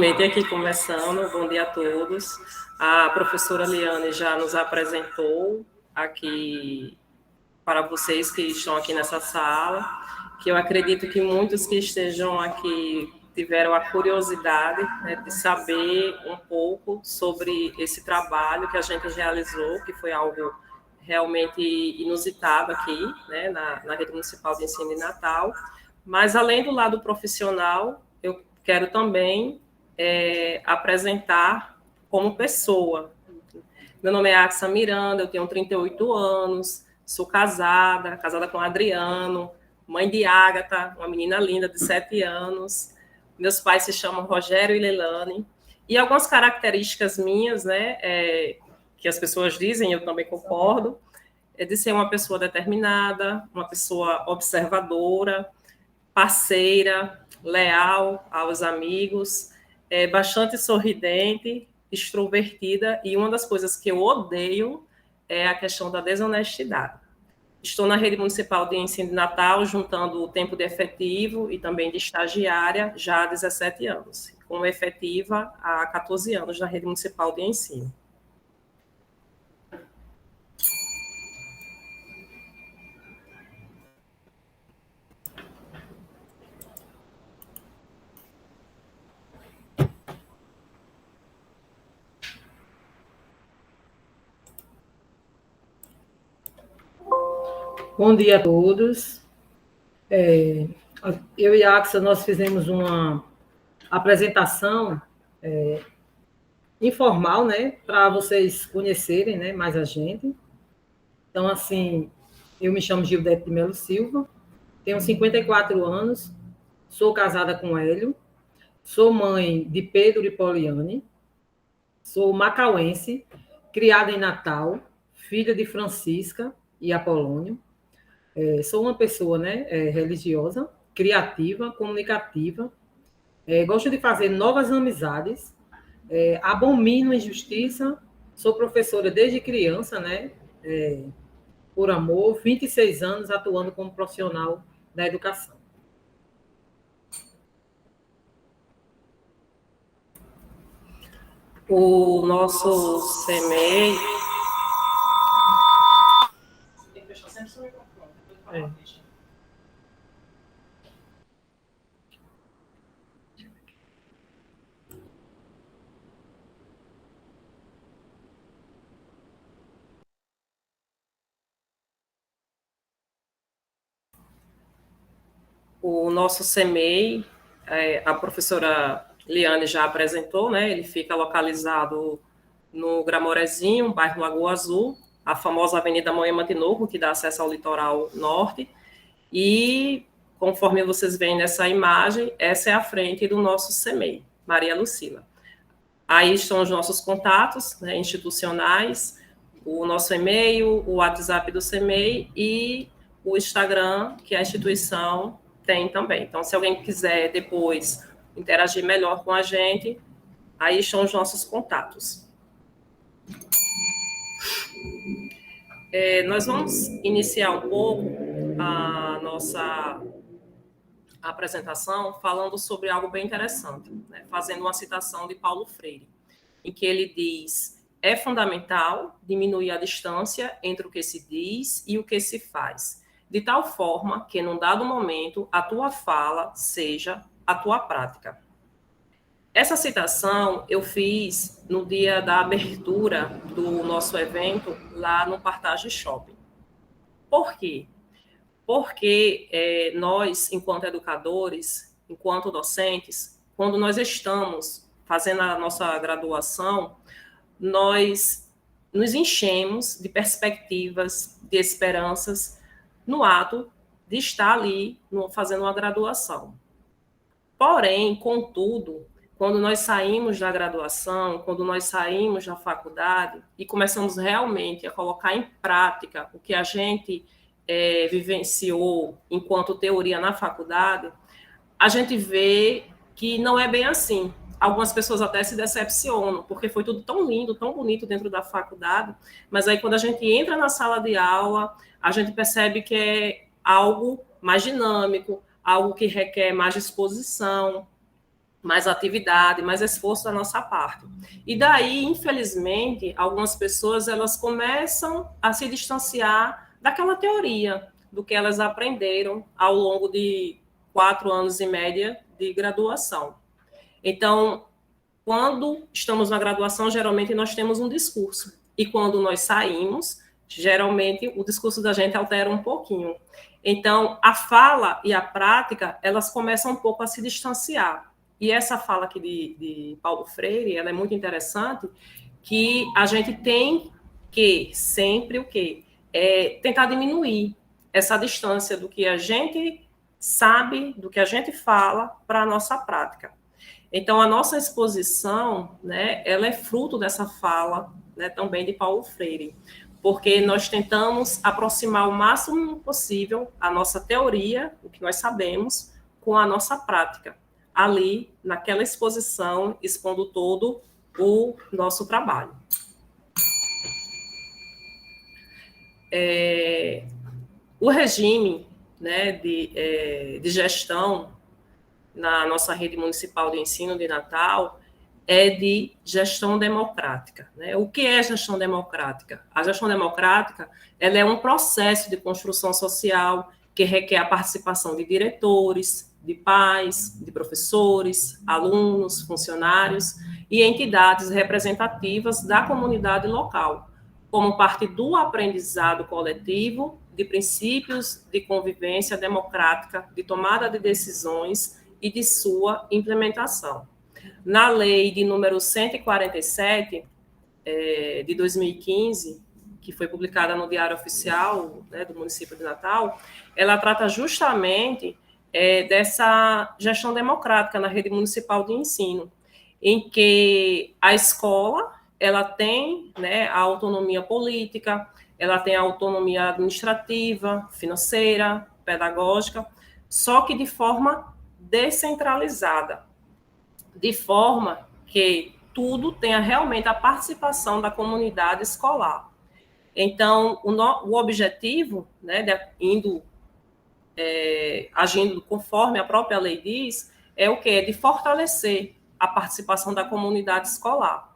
Realmente, aqui começando, bom dia a todos. A professora Liane já nos apresentou aqui para vocês que estão aqui nessa sala, que eu acredito que muitos que estejam aqui tiveram a curiosidade, né, de saber um pouco sobre esse trabalho que a gente realizou, que foi algo realmente inusitado aqui, né, na Rede Municipal de Ensino de Natal. Mas, além do lado profissional, eu quero também apresentar como pessoa. Meu nome é Axa Miranda, eu tenho 38 anos, sou casada com Adriano, mãe de Ágata, uma menina linda de 7 anos. Meus pais se chamam Rogério e Leilane. E algumas características minhas, né, que as pessoas dizem, eu também concordo, é de ser uma pessoa determinada, uma pessoa observadora, parceira, leal aos amigos, bastante sorridente, extrovertida, e uma das coisas que eu odeio é a questão da desonestidade. Estou na Rede Municipal de Ensino de Natal, juntando o tempo de efetivo e também de estagiária, já há 17 anos, como efetiva há 14 anos na Rede Municipal de Ensino. Bom dia a todos. Eu e a Axa, nós fizemos uma apresentação informal, né, para vocês conhecerem, né, mais a gente. Então, assim, eu me chamo Gildete de Melo Silva, tenho 54 anos, sou casada com Hélio, sou mãe de Pedro e Poliane, sou macauense, criada em Natal, filha de Francisca e Apolônio. Sou uma pessoa, né, religiosa, criativa, comunicativa, gosto de fazer novas amizades, abomino injustiça, sou professora desde criança, né, por amor, 26 anos atuando como profissional da educação. O nosso CMEI... Tem que fechar sempre o microfone. O nosso CMEI, a professora Liane já apresentou, né? Ele fica localizado no Gramorezinho, bairro Lagoa Azul, a famosa Avenida Moema de Novo, que dá acesso ao litoral norte. E, conforme vocês veem nessa imagem, essa é a frente do nosso CMEI, Maria Lucila. Aí estão os nossos contatos, né, institucionais, o nosso e-mail, o WhatsApp do CMEI e o Instagram, que a instituição tem também. Então, se alguém quiser depois interagir melhor com a gente, aí estão os nossos contatos. Nós vamos iniciar um pouco a nossa apresentação falando sobre algo bem interessante, né? Fazendo uma citação de Paulo Freire, em que ele diz: é fundamental diminuir a distância entre o que se diz e o que se faz, de tal forma que, num dado momento, a tua fala seja a tua prática. Essa citação eu fiz no dia da abertura do nosso evento lá no Partage Shopping. Por quê? Porque nós, enquanto educadores, enquanto docentes, quando nós estamos fazendo a nossa graduação, nós nos enchemos de perspectivas, de esperanças, no ato de estar ali fazendo uma graduação. Porém, contudo, quando nós saímos da graduação, quando nós saímos da faculdade e começamos realmente a colocar em prática o que a gente vivenciou enquanto teoria na faculdade, a gente vê que não é bem assim. Algumas pessoas até se decepcionam, porque foi tudo tão lindo, tão bonito dentro da faculdade, mas aí quando a gente entra na sala de aula, a gente percebe que é algo mais dinâmico, algo que requer mais disposição, mais atividade, mais esforço da nossa parte. E daí, infelizmente, algumas pessoas elas começam a se distanciar daquela teoria, do que elas aprenderam ao longo de 4 anos em média de graduação. Então, quando estamos na graduação, geralmente nós temos um discurso. E quando nós saímos, geralmente o discurso da gente altera um pouquinho. Então, a fala e a prática, elas começam um pouco a se distanciar. E essa fala aqui de Paulo Freire, ela é muito interessante, que a gente tem que sempre o quê? Tentar diminuir essa distância do que a gente sabe, do que a gente fala para a nossa prática. Então, a nossa exposição, né, ela é fruto dessa fala, né, também de Paulo Freire, porque nós tentamos aproximar o máximo possível a nossa teoria, o que nós sabemos, com a nossa prática, ali, naquela exposição, expondo todo o nosso trabalho. O regime, né, de gestão na nossa rede municipal de ensino de Natal é de gestão democrática, né? O que é gestão democrática? A gestão democrática ela é um processo de construção social que requer a participação de diretores, de pais, de professores, alunos, funcionários e entidades representativas da comunidade local, como parte do aprendizado coletivo de princípios de convivência democrática, de tomada de decisões e de sua implementação. Na lei de número 147, de 2015, que foi publicada no Diário Oficial, né, do município de Natal, ela trata justamente dessa gestão democrática na rede municipal de ensino, em que a escola ela tem, né, a autonomia política, ela tem a autonomia administrativa, financeira, pedagógica, só que de forma descentralizada, de forma que tudo tenha realmente a participação da comunidade escolar. Então, o objetivo, né, agindo conforme a própria lei diz, é o quê? De fortalecer a participação da comunidade escolar,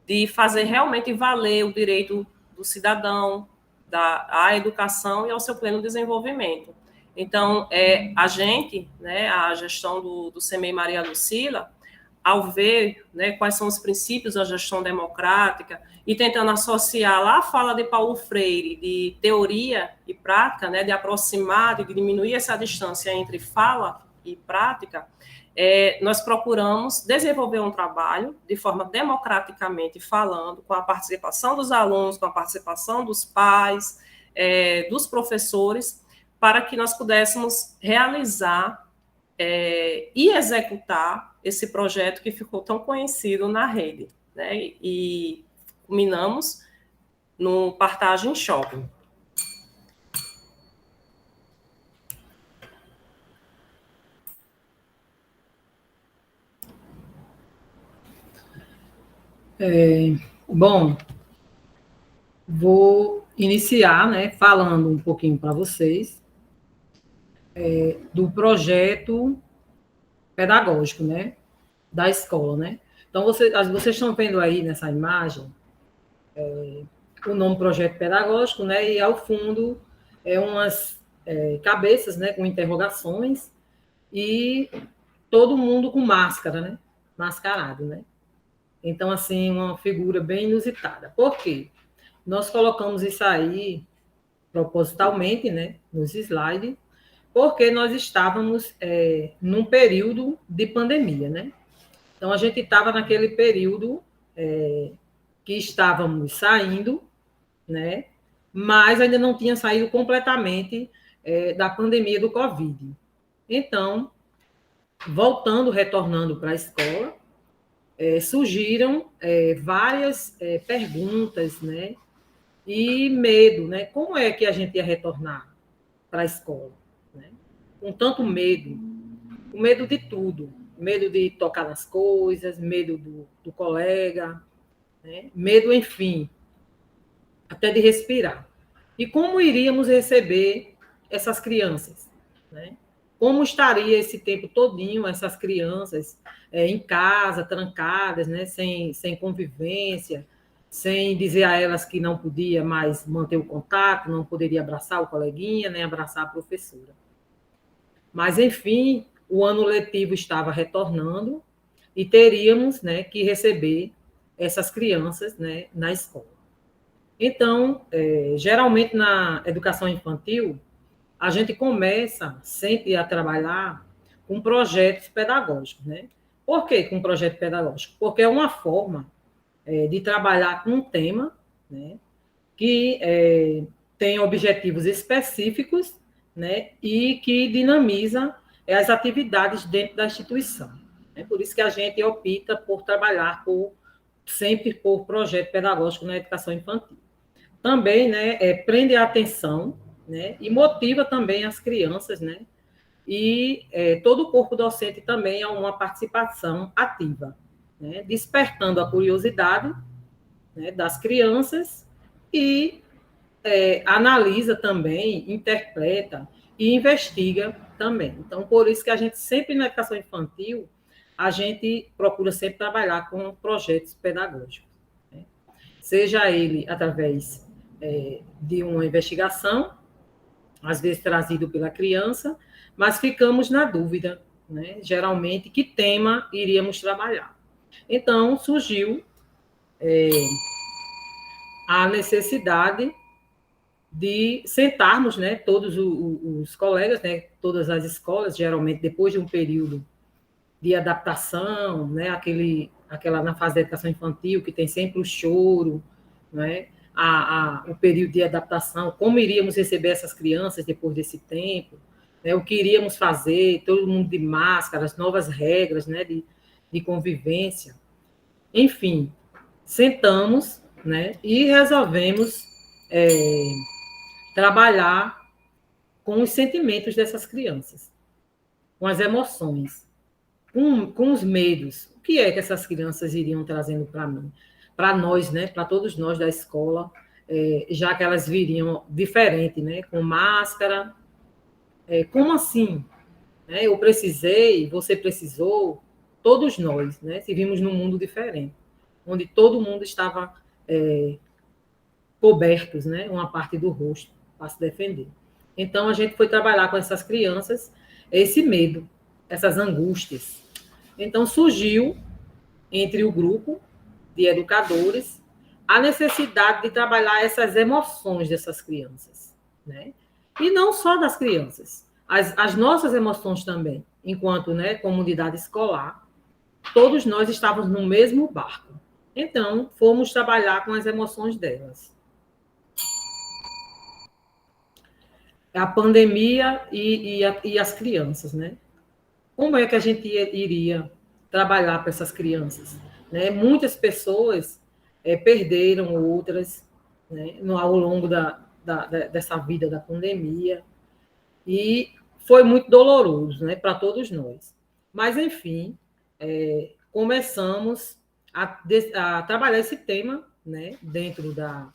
de fazer realmente valer o direito do cidadão à educação e ao seu pleno desenvolvimento. Então, a gente, né, a gestão do CEMEI Maria Lucila, ao ver, né, quais são os princípios da gestão democrática e tentando associar lá a fala de Paulo Freire de teoria e prática, né, de aproximar, de diminuir essa distância entre fala e prática, nós procuramos desenvolver um trabalho de forma democraticamente falando, com a participação dos alunos, com a participação dos pais, dos professores, para que nós pudéssemos realizar e executar esse projeto que ficou tão conhecido na rede, né? E culminamos no Partagem Shopping. Bom, vou iniciar, né, falando um pouquinho para vocês do projeto pedagógico, né, da escola, né. Então, vocês estão vendo aí nessa imagem o nome projeto pedagógico, né, e ao fundo umas cabeças, né, com interrogações e todo mundo com máscara, né, mascarado, né. Então, assim, uma figura bem inusitada. Por quê? Nós colocamos isso aí propositalmente, né, nos slides, porque nós estávamos num período de pandemia, né? Então, a gente estava naquele período que estávamos saindo, né? Mas ainda não tinha saído completamente da pandemia do Covid. Então, retornando para a escola, surgiram várias perguntas, né? E medo, né? Como é que a gente ia retornar para a escola? Né? Com tanto medo, o medo de tudo, medo de tocar nas coisas, medo do colega, né? Medo, enfim, até de respirar. E como iríamos receber essas crianças, né? como estaria esse tempo todinho, essas crianças em casa, trancadas, né, sem convivência, sem dizer a elas que não podia mais manter o contato, não poderia abraçar o coleguinha, nem abraçar a professora. Mas, enfim, o ano letivo estava retornando e teríamos, né, que receber essas crianças, né, na escola. Então, geralmente na educação infantil, a gente começa sempre a trabalhar com projetos pedagógicos, né? Por que com projeto pedagógico? Porque é uma forma de trabalhar com um tema, né, que tem objetivos específicos, né, e que dinamiza as atividades dentro da instituição. É por isso que a gente opta por trabalhar sempre por projeto pedagógico na educação infantil. Também, né, prende a atenção, né, e motiva também as crianças, né, e todo o corpo docente também a uma participação ativa, né, despertando a curiosidade, né, das crianças e analisa também, interpreta e investiga também. Então, por isso que a gente sempre na educação infantil, a gente procura sempre trabalhar com projetos pedagógicos, né? Seja ele através de uma investigação, às vezes trazido pela criança, mas ficamos na dúvida, né, geralmente, que tema iríamos trabalhar. Então, surgiu a necessidade de sentarmos, né, todos os colegas, né, todas as escolas, geralmente depois de um período de adaptação, né, aquela na fase da educação infantil, que tem sempre o choro, né, o período de adaptação, como iríamos receber essas crianças depois desse tempo, né, o que iríamos fazer, todo mundo de máscara, as novas regras, né, de convivência. Enfim, sentamos, né, e resolvemos trabalhar com os sentimentos dessas crianças, com as emoções, com os medos. O que é que essas crianças iriam trazendo para mim? Para nós, né? Para todos nós da escola, já que elas viriam diferente, né? Com máscara. Como assim? Eu precisei, você precisou, todos nós, né? Se vimos num mundo diferente, onde todo mundo estava cobertos, né? Uma parte do rosto para se defender. Então, a gente foi trabalhar com essas crianças esse medo, essas angústias. Então, surgiu, entre o grupo de educadores, a necessidade de trabalhar essas emoções dessas crianças, né? E não só das crianças, as nossas emoções também, enquanto, né, comunidade escolar, todos nós estávamos no mesmo barco. Então, fomos trabalhar com as emoções delas. A pandemia e as crianças, né? Como é que a gente iria trabalhar para essas crianças? Né? Muitas pessoas perderam outras, né, ao longo dessa vida da pandemia, e foi muito doloroso, né, para todos nós. Mas, enfim, começamos a trabalhar esse tema, né, dentro da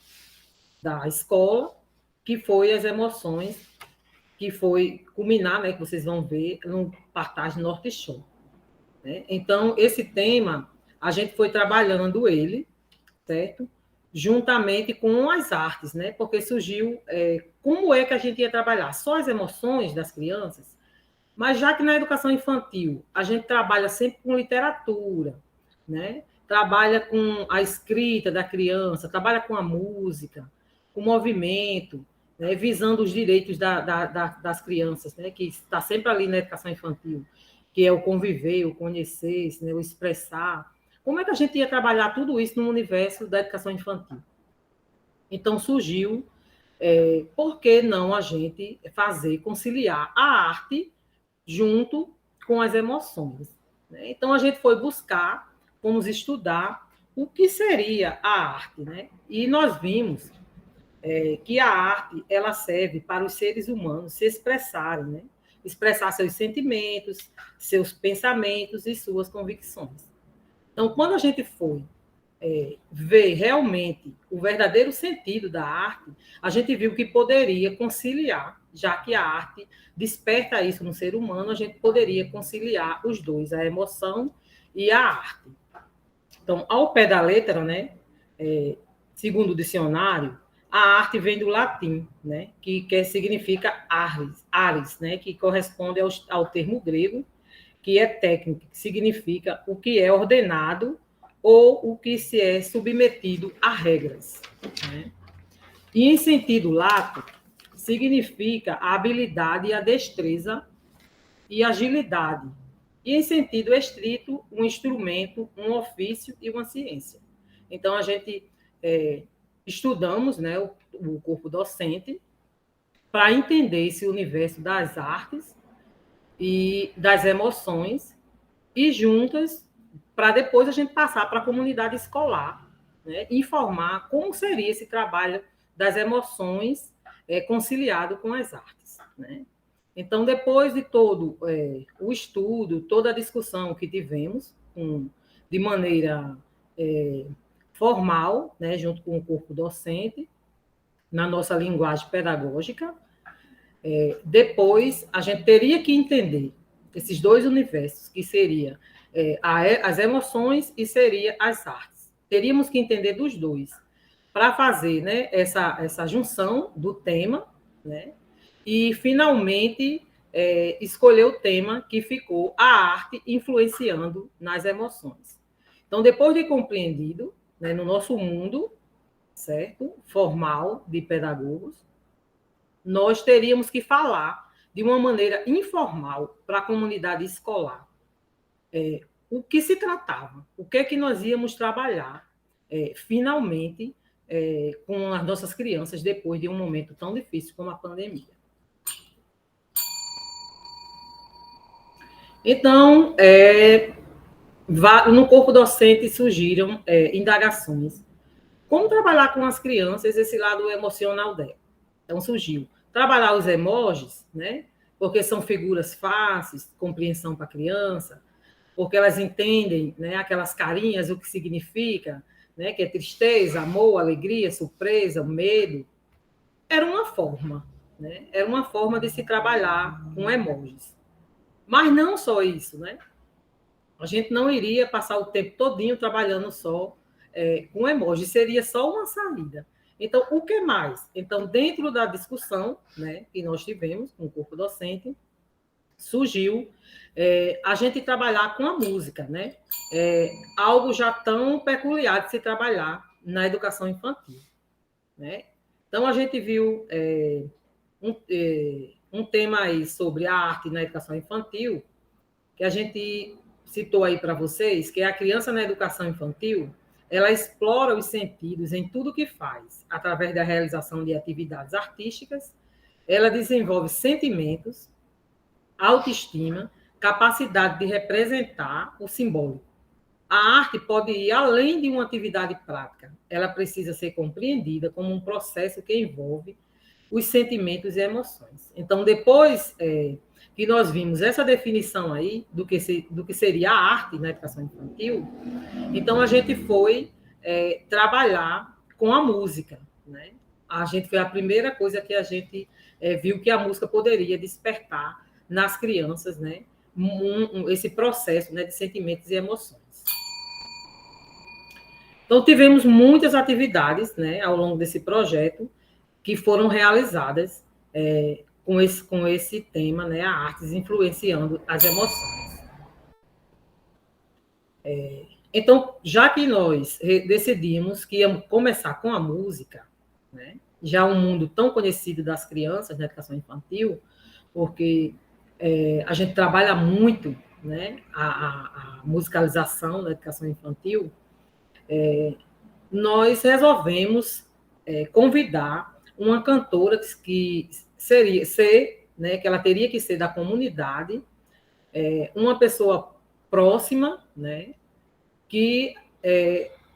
escola, que foi as emoções, que foi culminar, né, que vocês vão ver, no Partage Norte Show. Né? Então, esse tema, a gente foi trabalhando ele, certo? Juntamente com as artes, né? Porque surgiu como é que a gente ia trabalhar? Só as emoções das crianças? Mas já que na educação infantil a gente trabalha sempre com literatura, né? Trabalha com a escrita da criança, trabalha com a música, com o movimento, né? Visando os direitos das crianças, né? Que está sempre ali na educação infantil, que é o conviver, o conhecer, né? O expressar. Como é que a gente ia trabalhar tudo isso no universo da educação infantil? Então surgiu, por que não a gente conciliar a arte junto com as emoções? Né? Então a gente foi buscar, fomos estudar o que seria a arte, né? E nós vimos que a arte ela serve para os seres humanos se expressarem, né? Expressar seus sentimentos, seus pensamentos e suas convicções. Então, quando a gente foi ver realmente o verdadeiro sentido da arte, a gente viu que poderia conciliar já que a arte desperta isso no ser humano, a gente poderia conciliar os dois, a emoção e a arte. Então, ao pé da letra, né, segundo o dicionário, a arte vem do latim, né, que significa ares, né, que corresponde ao termo grego, que é técnica, que significa o que é ordenado ou o que se é submetido a regras. Né? E em sentido lato, significa a habilidade e a destreza e agilidade. E em sentido estrito, um instrumento, um ofício e uma ciência. Então, a gente estudamos, né, o corpo docente para entender esse universo das artes e das emoções, e juntas, para depois a gente passar para a comunidade escolar, né, informar como seria esse trabalho das emoções conciliado com as artes. Né? Então, depois de todo o estudo, toda a discussão que tivemos, de maneira formal, né, junto com o corpo docente, na nossa linguagem pedagógica, depois a gente teria que entender esses dois universos, que seria as emoções e seria as artes. Teríamos que entender dos dois, para fazer, né, essa junção do tema, né, e finalmente escolher o tema que ficou a arte influenciando nas emoções. Então, depois de compreendido, né, no nosso mundo, certo, formal de pedagogos, nós teríamos que falar de uma maneira informal para a comunidade escolar o que se tratava, o que é que nós íamos trabalhar finalmente com as nossas crianças depois de um momento tão difícil como a pandemia. Então, no corpo docente surgiram indagações. Como trabalhar com as crianças esse lado emocional dela? Então, surgiu trabalhar os emojis, né? Porque são figuras fáceis, compreensão para a criança, porque elas entendem, né, aquelas carinhas, o que significa, né, que é tristeza, amor, alegria, surpresa, medo. Era uma forma, né? Era uma forma de se trabalhar com emojis. Mas não só isso, né? A gente não iria passar o tempo todinho trabalhando só com emoji, seria só uma saída. Então, o que mais? Então, dentro da discussão, né, que nós tivemos com o corpo docente, surgiu a gente trabalhar com a música, né? Algo já tão peculiar de se trabalhar na educação infantil. Né? Então, a gente viu um tema aí sobre a arte na educação infantil, que a gente citou aí para vocês, que é a criança na educação infantil, ela explora os sentidos em tudo que faz, através da realização de atividades artísticas, ela desenvolve sentimentos, autoestima, capacidade de representar o simbólico. A arte pode ir além de uma atividade prática, ela precisa ser compreendida como um processo que envolve os sentimentos e emoções. Então, depois que nós vimos essa definição aí do que seria a arte na educação infantil, então a gente foi trabalhar com a música, né? Foi a primeira coisa que a gente viu que a música poderia despertar nas crianças, né? Esse processo, né, de sentimentos e emoções. Então, tivemos muitas atividades, né, ao longo desse projeto que foram realizadas com esse tema, né, a artes influenciando as emoções. Então, já que nós decidimos que íamos começar com a música, né, já um mundo tão conhecido das crianças na educação infantil, porque a gente trabalha muito, né, a musicalização da educação infantil, nós resolvemos convidar uma cantora que né, que ela teria que ser da comunidade, uma pessoa próxima, né, que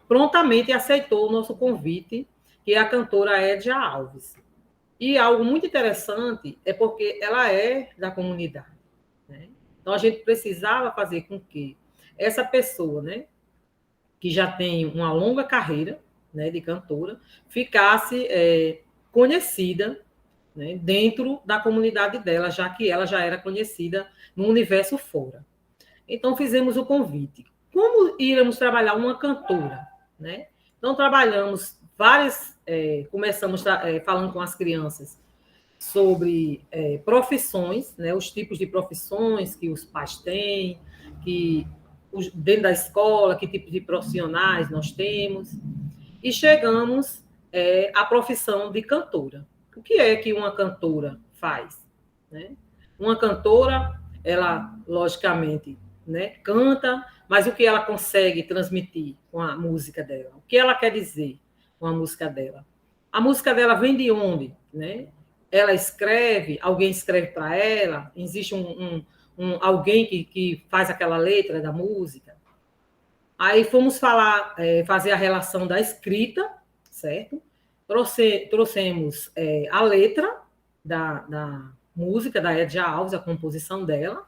prontamente aceitou o nosso convite, que é a cantora Edja Alves. E algo muito interessante é porque ela é da comunidade. Né? Então, a gente precisava fazer com que essa pessoa, né, que já tem uma longa carreira, né, de cantora, ficasse conhecida, né, dentro da comunidade dela, já que ela já era conhecida no universo fora. Então, fizemos o convite. Como iremos trabalhar uma cantora? Né? Então, trabalhamos começamos falando com as crianças sobre profissões, né, os tipos de profissões que os pais têm, dentro da escola, que tipo de profissionais nós temos, e chegamos à profissão de cantora. O que é que uma cantora faz? Né? Uma cantora, ela, logicamente, né, canta, mas o que ela consegue transmitir com a música dela? O que ela quer dizer com a música dela? A música dela vem de onde? Né? Ela escreve, alguém escreve para ela, existe alguém que faz aquela letra da música. Aí fomos fazer a relação da escrita, certo? Trouxemos a letra da música da Edja Alves, a composição dela,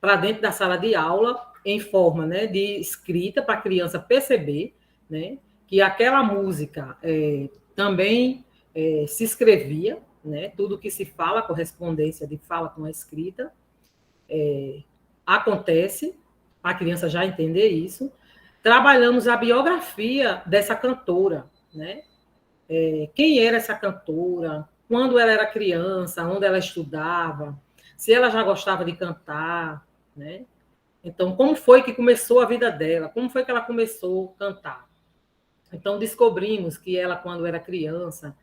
para dentro da sala de aula, em forma, né, de escrita, para a criança perceber, né, que aquela música também se escrevia, né, tudo que se fala, a correspondência de fala com a escrita, acontece, para a criança já entender isso. Trabalhamos a biografia dessa cantora, né? Quem era essa cantora, quando ela era criança, onde ela estudava, se ela já gostava de cantar, né? Então, como foi que começou a vida dela? Como foi que ela começou a cantar? Então, descobrimos que ela, quando era criança,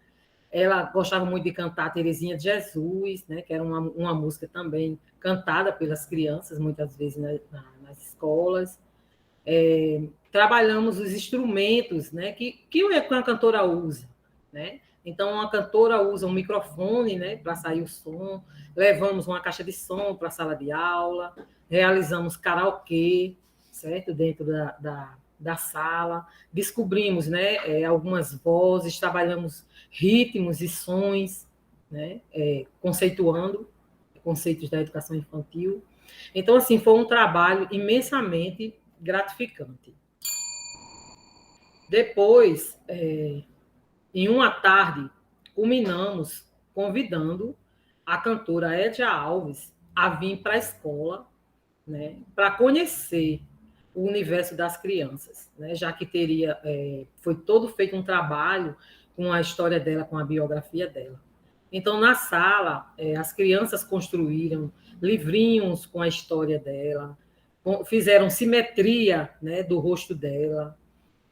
ela gostava muito de cantar Terezinha de Jesus, né? Que era uma música também cantada pelas crianças, muitas vezes nas escolas. Trabalhamos os instrumentos, né, que uma cantora usa, né? Então, uma cantora usa um microfone, né, para sair o som, levamos uma caixa de som para a sala de aula, realizamos karaokê, certo? Dentro da sala, descobrimos, né, algumas vozes, trabalhamos ritmos e sons, né, conceituando conceitos da educação infantil. Então, assim, foi um trabalho imensamente gratificante. Depois, em uma tarde, culminamos convidando a cantora Edja Alves a vir para a escola, né, para conhecer o universo das crianças, né, já que foi todo feito um trabalho com a história dela, com a biografia dela. Então, na sala, as crianças construíram livrinhos com a história dela, fizeram simetria, né, do rosto dela.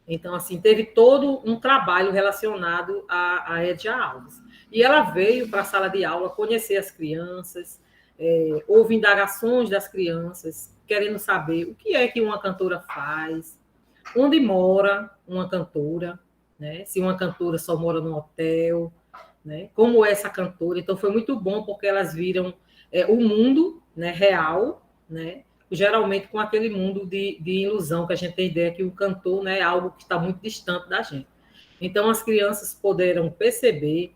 Então, assim, teve todo um trabalho relacionado a Edja Alves. E ela veio para a sala de aula conhecer as crianças, houve indagações das crianças, querendo saber o que é que uma cantora faz, onde mora uma cantora, né? Se uma cantora só mora num hotel, né? Como é essa cantora. Então, foi muito bom, porque elas viram o mundo, né, real, né? Geralmente com aquele mundo de ilusão, que a gente tem ideia que o cantor, né, é algo que está muito distante da gente. Então, as crianças puderam perceber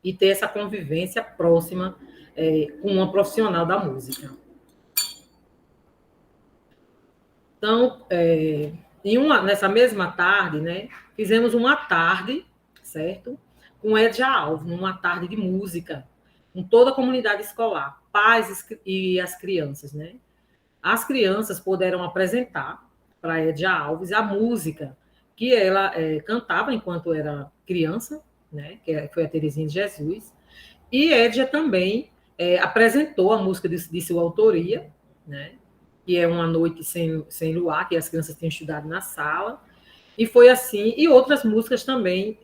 e ter essa convivência próxima com uma profissional da música. Então, nessa mesma tarde, né, fizemos uma tarde, certo? Com Edja Alves, numa tarde de música, com toda a comunidade escolar, pais e as crianças, né? As crianças puderam apresentar para a Edja Alves a música que ela cantava enquanto era criança, né? Que foi a Terezinha de Jesus, e Edja também apresentou a música de sua autoria, né? Que é Uma Noite Sem Luar, que as crianças tinham estudado na sala, e foi assim, e outras músicas também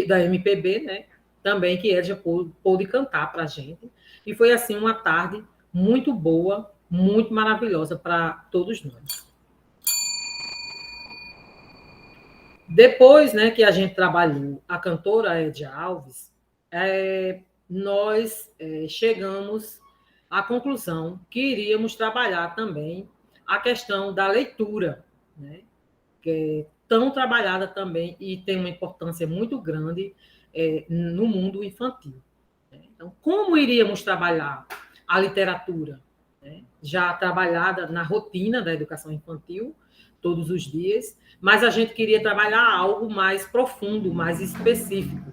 da MPB, né? Também que Edja pôde cantar para a gente, e foi assim uma tarde muito boa, muito maravilhosa para todos nós. Depois, né, que a gente trabalhou a cantora Edja Alves, nós chegamos à conclusão que iríamos trabalhar também a questão da leitura, né, que é tão trabalhada também e tem uma importância muito grande no mundo infantil. Né? Então, como iríamos trabalhar a literatura? Né? Já trabalhada na rotina da educação infantil, todos os dias, mas a gente queria trabalhar algo mais profundo, mais específico.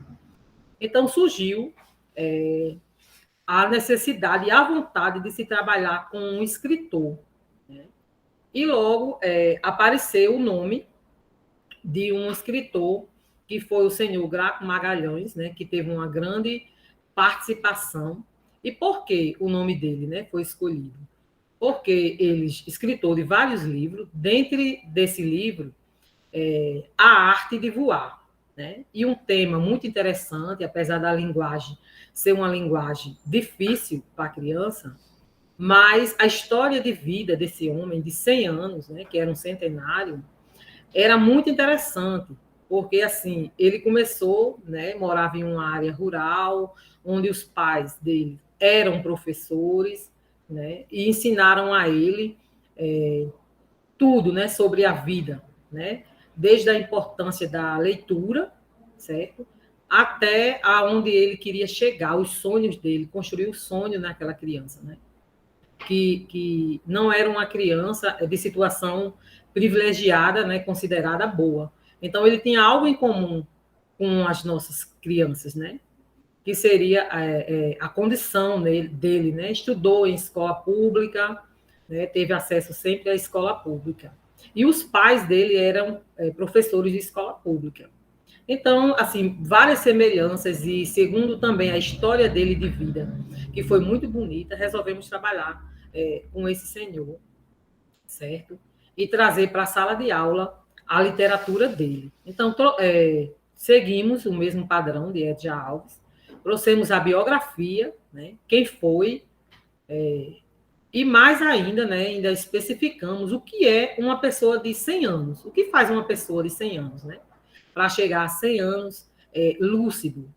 Então, surgiu a necessidade e a vontade de se trabalhar com um escritor, né? E logo apareceu o nome de um escritor, que foi o senhor Graco Magalhães, né, que teve uma grande participação. E por que o nome dele, né, foi escolhido? Porque ele é escritor de vários livros, dentre desse livro, A Arte de Voar, né? E um tema muito interessante, apesar da linguagem ser uma linguagem difícil para a criança, mas a história de vida desse homem de 100 anos, né, que era um centenário, era muito interessante, porque assim, ele começou, né, morava em uma área rural, onde os pais dele eram professores, né, e ensinaram a ele tudo, né, sobre a vida, né, desde a importância da leitura, certo? Até aonde ele queria chegar, os sonhos dele, construir o sonho naquela criança, né? Que não era uma criança de situação privilegiada, né, considerada boa. Então, ele tinha algo em comum com as nossas crianças, né? Que seria a condição dele, né? Estudou em escola pública, né? Teve acesso sempre à escola pública. E os pais dele eram professores de escola pública. Então, assim, várias semelhanças e segundo também a história dele de vida, que foi muito bonita, resolvemos trabalhar com esse senhor, certo? E trazer para a sala de aula a literatura dele. Então, seguimos o mesmo padrão de Edgar Alves, trouxemos a biografia, né? Quem foi, e mais ainda, né? Ainda especificamos o que é uma pessoa de 100 anos, o que faz uma pessoa de 100 anos, né? Para chegar a 100 anos lúcido.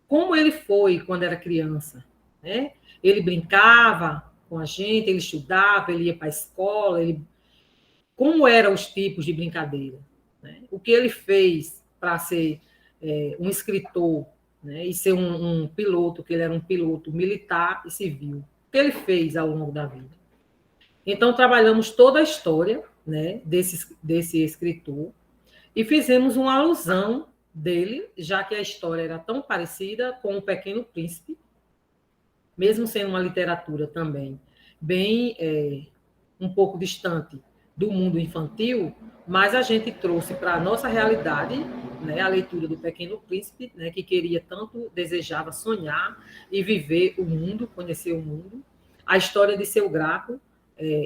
Como ele foi quando era criança, né? Ele brincava com a gente, ele estudava, ele ia para a escola, como eram os tipos de brincadeira, né? O que ele fez para ser um escritor, né? E ser um piloto, que ele era um piloto militar e civil. O que ele fez ao longo da vida. Então, trabalhamos toda a história, né, desse escritor, e fizemos uma alusão dele, já que a história era tão parecida com O Pequeno Príncipe, mesmo sendo uma literatura também bem um pouco distante do mundo infantil, mas a gente trouxe para a nossa realidade, né, a leitura do Pequeno Príncipe, né, que queria tanto, desejava sonhar e viver o mundo, conhecer o mundo. A história de Seu Graco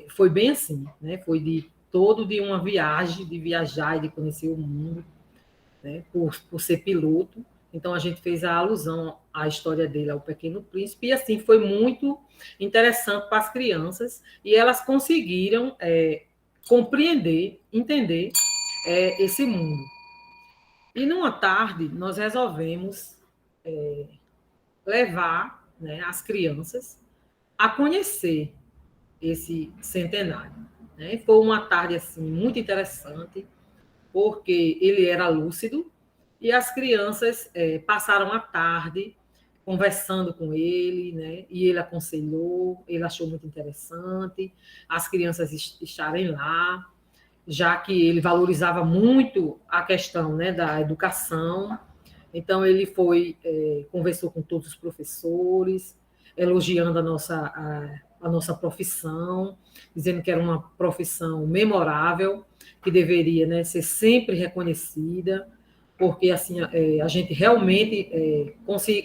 foi bem assim, né, foi de uma viagem, de viajar e de conhecer o mundo, né, por ser piloto. Então, a gente fez a alusão à história dele, ao Pequeno Príncipe, e assim foi muito interessante para as crianças, e elas conseguiram compreender, entender esse mundo. E numa tarde, nós resolvemos levar, né, as crianças a conhecer esse centenário, né? Foi uma tarde assim, muito interessante, porque ele era lúcido, e as crianças passaram a tarde conversando com ele, né? E ele aconselhou, ele achou muito interessante as crianças estarem lá, já que ele valorizava muito a questão, né, da educação. Então, ele conversou com todos os professores, elogiando a nossa profissão, dizendo que era uma profissão memorável, que deveria, né, ser sempre reconhecida, porque assim a gente realmente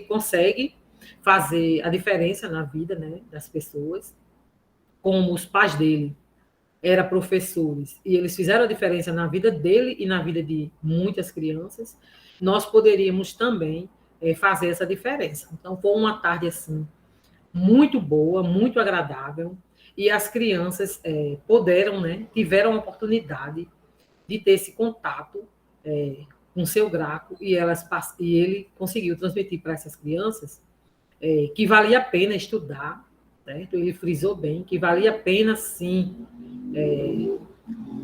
consegue fazer a diferença na vida, né, das pessoas, como os pais dele eram professores e eles fizeram a diferença na vida dele e na vida de muitas crianças, nós poderíamos também fazer essa diferença. Então, foi uma tarde assim muito boa, muito agradável, e as crianças puderam, né, tiveram a oportunidade de ter esse contato com o Seu Graco, e ele conseguiu transmitir para essas crianças que valia a pena estudar, certo? Ele frisou bem que valia a pena, sim,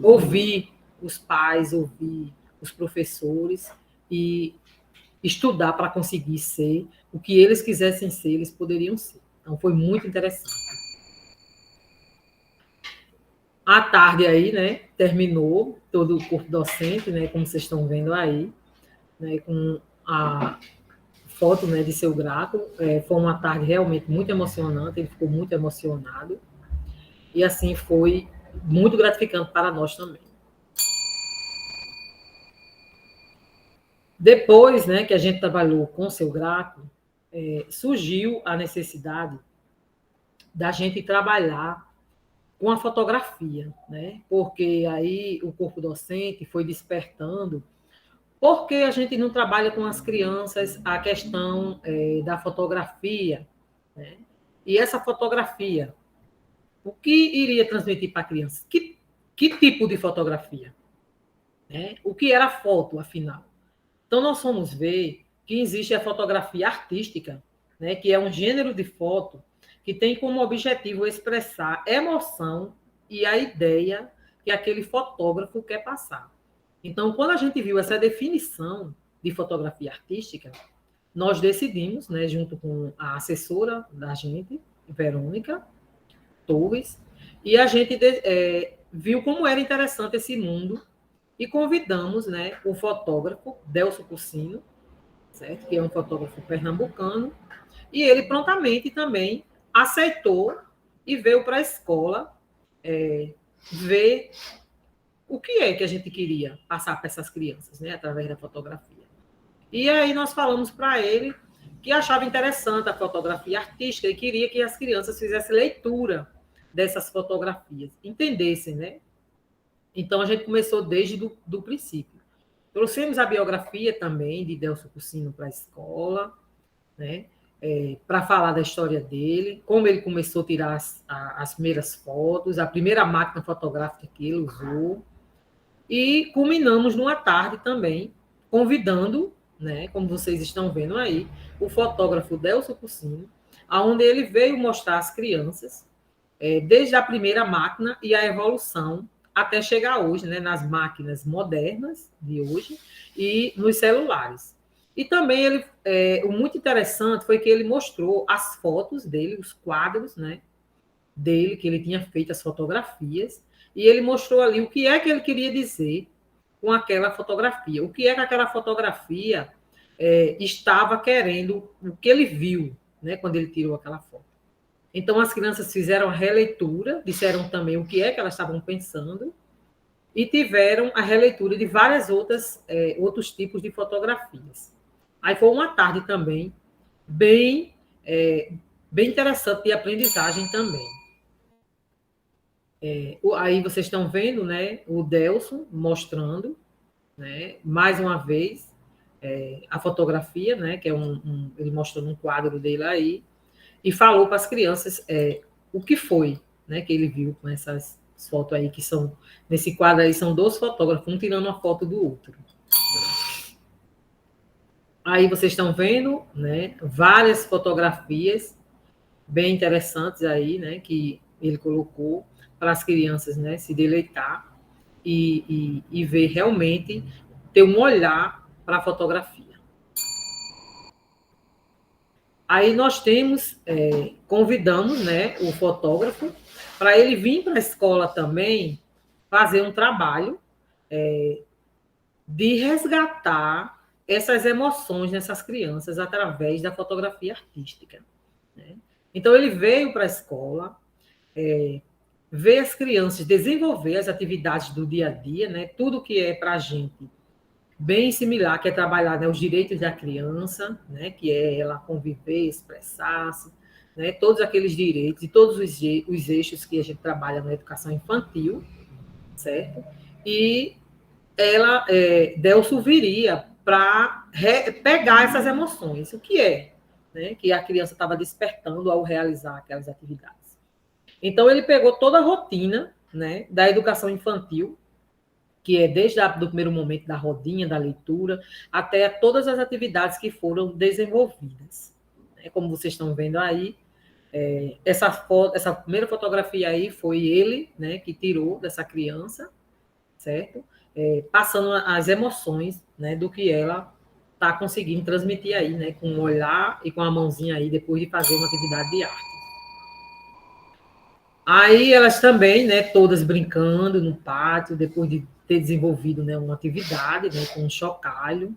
ouvir os pais, ouvir os professores e estudar para conseguir ser o que eles quisessem ser, eles poderiam ser. Então, foi muito interessante. À tarde aí, né, terminou todo o corpo docente, né, como vocês estão vendo aí, né, foto, né, de Seu Graco. Foi uma tarde realmente muito emocionante, ele ficou muito emocionado. E assim foi muito gratificante para nós também. Depois, né, que a gente trabalhou com o Seu Graco, surgiu a necessidade da gente trabalhar com a fotografia, né? Porque aí o corpo docente foi despertando. Porque a gente não trabalha com as crianças a questão da fotografia, né? E essa fotografia, o que iria transmitir para a criança? Que tipo de fotografia? Né? O que era foto, afinal? Então, nós vamos ver que existe a fotografia artística, né? Que é um gênero de foto que tem como objetivo expressar emoção e a ideia que aquele fotógrafo quer passar. Então, quando a gente viu essa definição de fotografia artística, nós decidimos, né, junto com a assessora da gente, Verônica Torres, e a gente viu como era interessante esse mundo e convidamos, né, o fotógrafo Delso Cursino, certo? Que é um fotógrafo pernambucano, e ele prontamente também aceitou e veio para a escola ver o que é que a gente queria passar para essas crianças, né, através da fotografia. E aí nós falamos para ele que achava interessante a fotografia artística e queria que as crianças fizessem leitura dessas fotografias, entendessem, né? Então a gente começou desde do princípio. Trouxemos a biografia também de Delso Cursino para a escola, né? Para falar da história dele, como ele começou a tirar as primeiras fotos, a primeira máquina fotográfica que ele usou. E culminamos numa tarde também, convidando, né, como vocês estão vendo aí, o fotógrafo Delso Cursino, onde ele veio mostrar às crianças, desde a primeira máquina e a evolução, até chegar hoje, né, nas máquinas modernas de hoje e nos celulares. E também o muito interessante foi que ele mostrou as fotos dele, os quadros, né, dele, que ele tinha feito as fotografias, e ele mostrou ali o que é que ele queria dizer com aquela fotografia, o que é que aquela fotografia estava querendo, o que ele viu, né, quando ele tirou aquela foto. Então, as crianças fizeram a releitura, disseram também o que é que elas estavam pensando, e tiveram a releitura de várias outros tipos de fotografias. Aí foi uma tarde também bem interessante de aprendizagem também. Aí vocês estão vendo, né, o Delso mostrando, né, mais uma vez, a fotografia, né, que é ele mostrou um quadro dele aí, e falou para as crianças o que foi, né, que ele viu com essas fotos aí, que são, nesse quadro aí, são 2 fotógrafos, um tirando uma foto do outro. Aí vocês estão vendo, né, várias fotografias bem interessantes aí, né, que ele colocou para as crianças, né, se deleitar e ver realmente, ter um olhar para a fotografia. Aí nós convidamos, né, o fotógrafo para ele vir para a escola também fazer um trabalho de resgatar essas emoções nessas crianças através da fotografia artística, né? Então ele veio para a escola, ver as crianças desenvolver as atividades do dia a dia, né? Tudo que é para a gente bem similar, que é trabalhar, né, os direitos da criança, né, que é ela conviver, expressar-se, né, todos aqueles direitos e todos os eixos que a gente trabalha na educação infantil, certo? E ela, Delso viria para pegar essas emoções, o que é, né, que a criança estava despertando ao realizar aquelas atividades. Então, ele pegou toda a rotina, né, da educação infantil, que é desde o primeiro momento da rodinha, da leitura, até todas as atividades que foram desenvolvidas. Como vocês estão vendo aí, essa primeira fotografia aí foi ele, né, que tirou dessa criança, certo? Passando as emoções, né, do que ela está conseguindo transmitir aí, né, com o olhar e com a mãozinha aí, depois de fazer uma atividade de arte. Aí elas também, né, todas brincando no pátio, depois de ter desenvolvido, né, uma atividade, né, com um chocalho.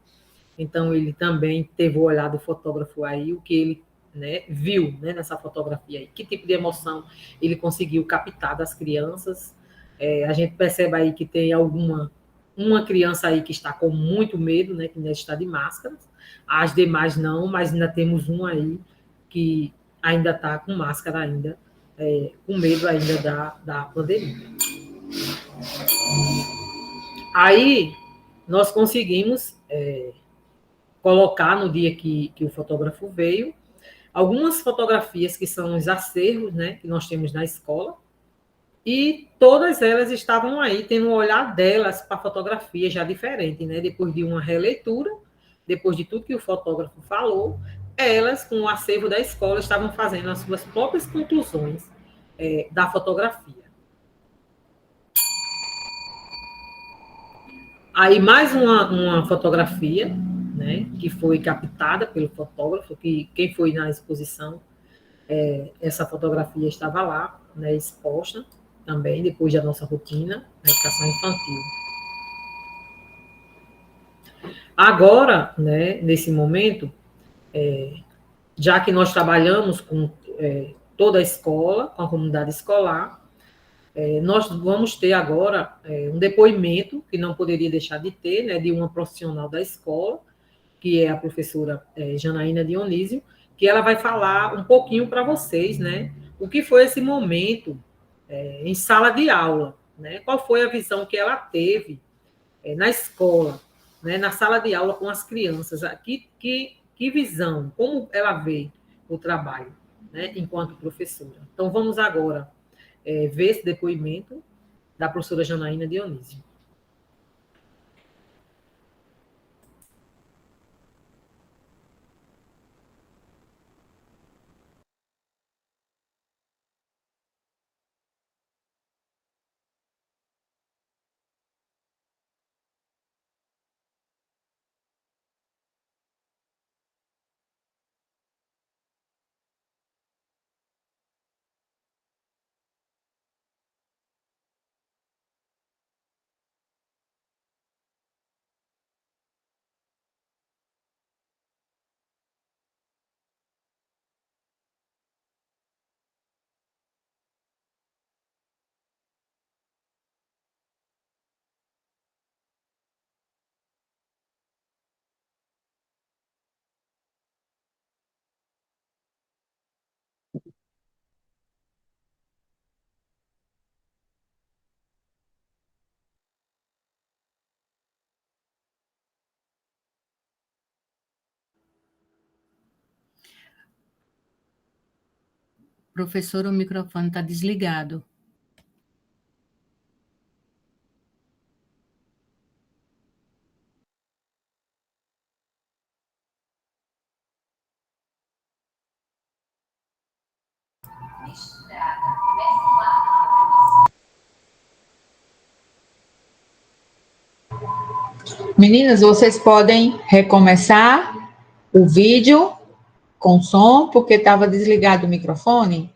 Então, ele também teve o olhar do fotógrafo aí, o que ele, né, viu, né, nessa fotografia aí, que tipo de emoção ele conseguiu captar das crianças. A gente percebe aí que tem uma criança aí que está com muito medo, né, que ainda está de máscara, as demais não, mas ainda temos um aí que ainda está com máscara ainda, com medo ainda da pandemia. Aí, nós conseguimos colocar no dia que o fotógrafo veio, algumas fotografias que são os acervos, né, que nós temos na escola, e todas elas estavam aí, tendo um olhar delas para a fotografia já diferente, né, depois de uma releitura, depois de tudo que o fotógrafo falou, elas, com o acervo da escola, estavam fazendo as suas próprias conclusões da fotografia. Aí, mais uma fotografia, né, que foi captada pelo fotógrafo, que quem foi na exposição, essa fotografia estava lá, né, exposta também, depois da nossa rotina na educação infantil. Agora, né, nesse momento, já que nós trabalhamos com toda a escola, com a comunidade escolar, nós vamos ter agora um depoimento, que não poderia deixar de ter, né, de uma profissional da escola, que é a professora Janaína Dionísio, que ela vai falar um pouquinho para vocês, né, o que foi esse momento em sala de aula, né, qual foi a visão que ela teve na escola, né, na sala de aula com as crianças, que visão, como ela vê o trabalho, né, enquanto professora. Então, vamos agora ver esse depoimento da professora Janaína Dionísio. Professor, o microfone está desligado. Meninas, vocês podem recomeçar o vídeo com som, porque estava desligado o microfone.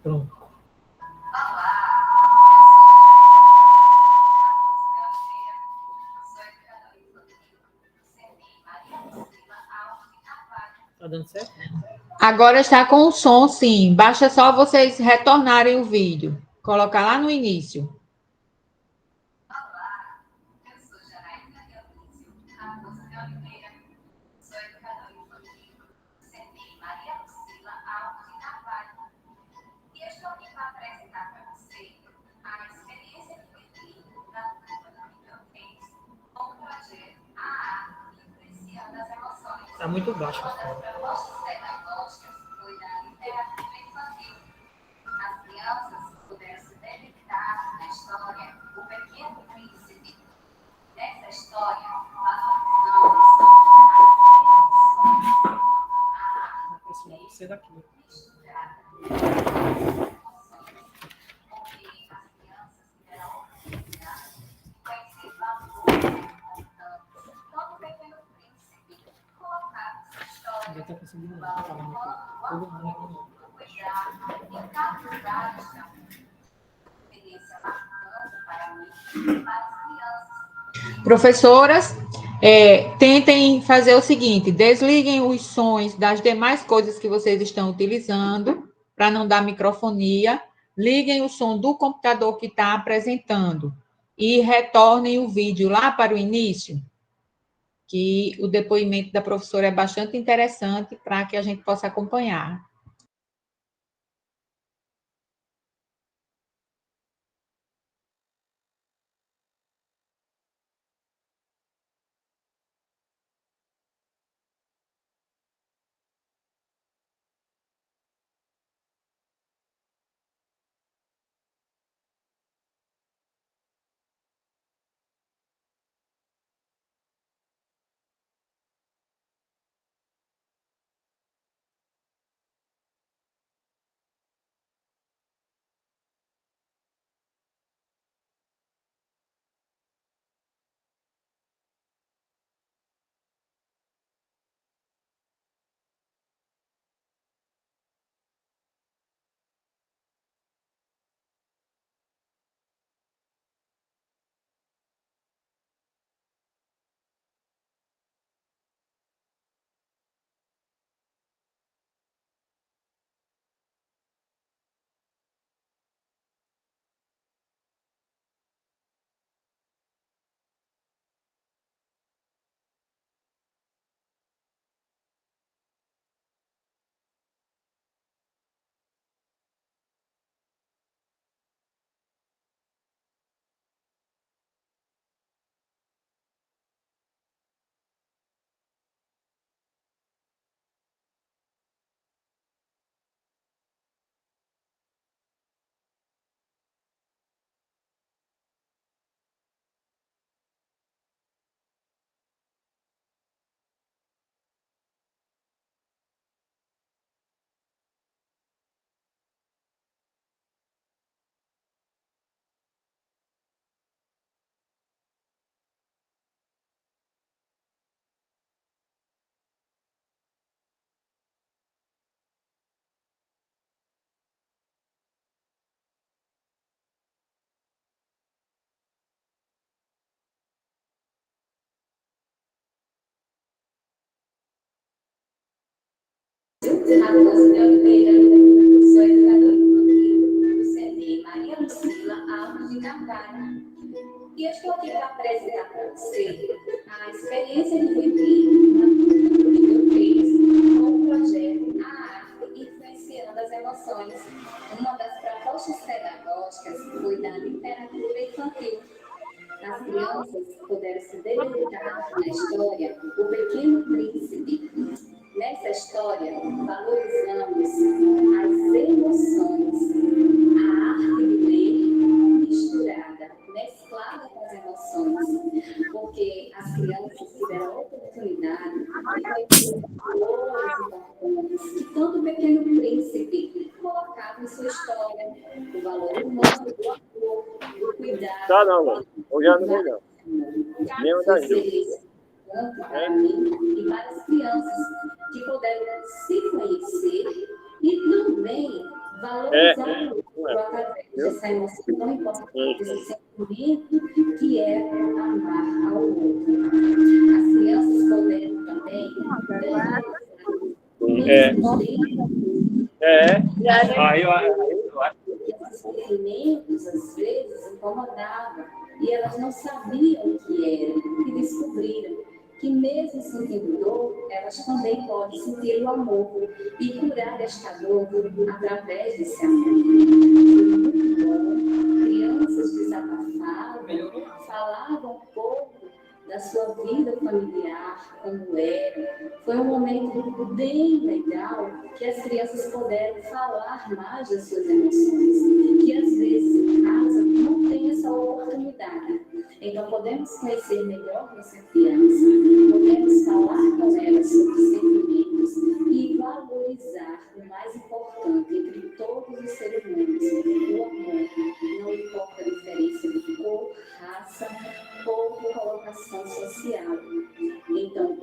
Pronto. Está dando certo? Agora está com o som, sim. Basta só vocês retornarem o vídeo. Colocar lá no início. Está muito baixo. Você daqui. está conseguindo não, tá falando aqui. Todo mundo aqui. Professoras, tentem fazer o seguinte: desliguem os sons das demais coisas que vocês estão utilizando, para não dar microfonia, liguem o som do computador que está apresentando e retornem o vídeo lá para o início, que o depoimento da professora é bastante interessante para que a gente possa acompanhar. Raposo de Oliveira, sou educadora infantil do CEDEI Maria Lucila Alves de Carvalho. E eu estou aqui para apresentar para você a experiência de viver que eu fiz com o projeto A Arte Influenciando as Emoções. Uma das propostas pedagógicas foi da literatura infantil. As crianças puderam se deleitar na história O Pequeno Príncipe. Nessa história, valorizamos as emoções, a arte de ler misturada, mesclada com as emoções, porque as crianças tiveram a oportunidade de conhecer valores importantes que todo Pequeno Príncipe colocava em sua história, o valor humano, do amor, do cuidado. Tá, não. Hoje eu não vou, não. Nenhum das duas. Para mim e para as crianças que puderam se conhecer e também valorizar através dessa emoção tão importante, esse sentimento que é amar ao outro. As crianças puderam também esses sentimentos às vezes incomodavam e elas não sabiam o que era e descobriram que mesmo sentindo dor, elas também podem sentir o amor e curar esta dor através desse amor. Foi muito bom. Crianças desabafavam, falavam um pouco da sua vida familiar, como era. Foi um momento bem legal que as crianças puderam falar mais das suas emoções, que às vezes em casa não tem essa oportunidade. Então, podemos conhecer melhor nossa criança, podemos falar com ela sobre sentimentos e valorizar o mais importante entre todos os seres humanos, o amor. Não importa a diferença de cor, raça ou colocação social. Então,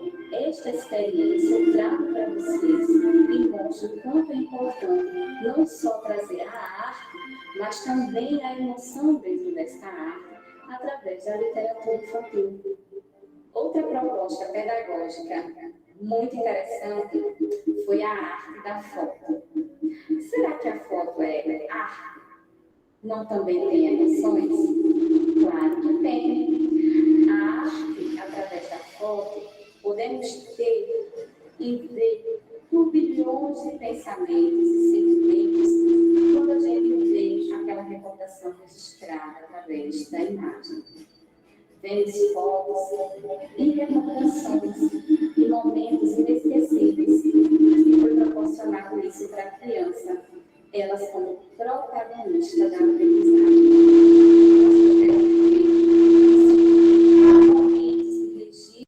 esta experiência eu trago para vocês e mostro o quanto é importante não só trazer a arte, mas também a emoção dentro desta arte, através da literatura infantil. Outra proposta pedagógica muito interessante foi a arte da foto. Será que a foto é arte? Não também tem emoções? Claro que tem. A arte, através da foto, podemos ter e ver turbilhões de pensamentos e sentimentos quando a gente vê aquela recordação registrada através da imagem. Vemos fotos e recordações e momentos inesquecíveis que foi proporcionado isso para a criança, elas como protagonistas da aprendizagem. Nós podemos ver momentos regidos.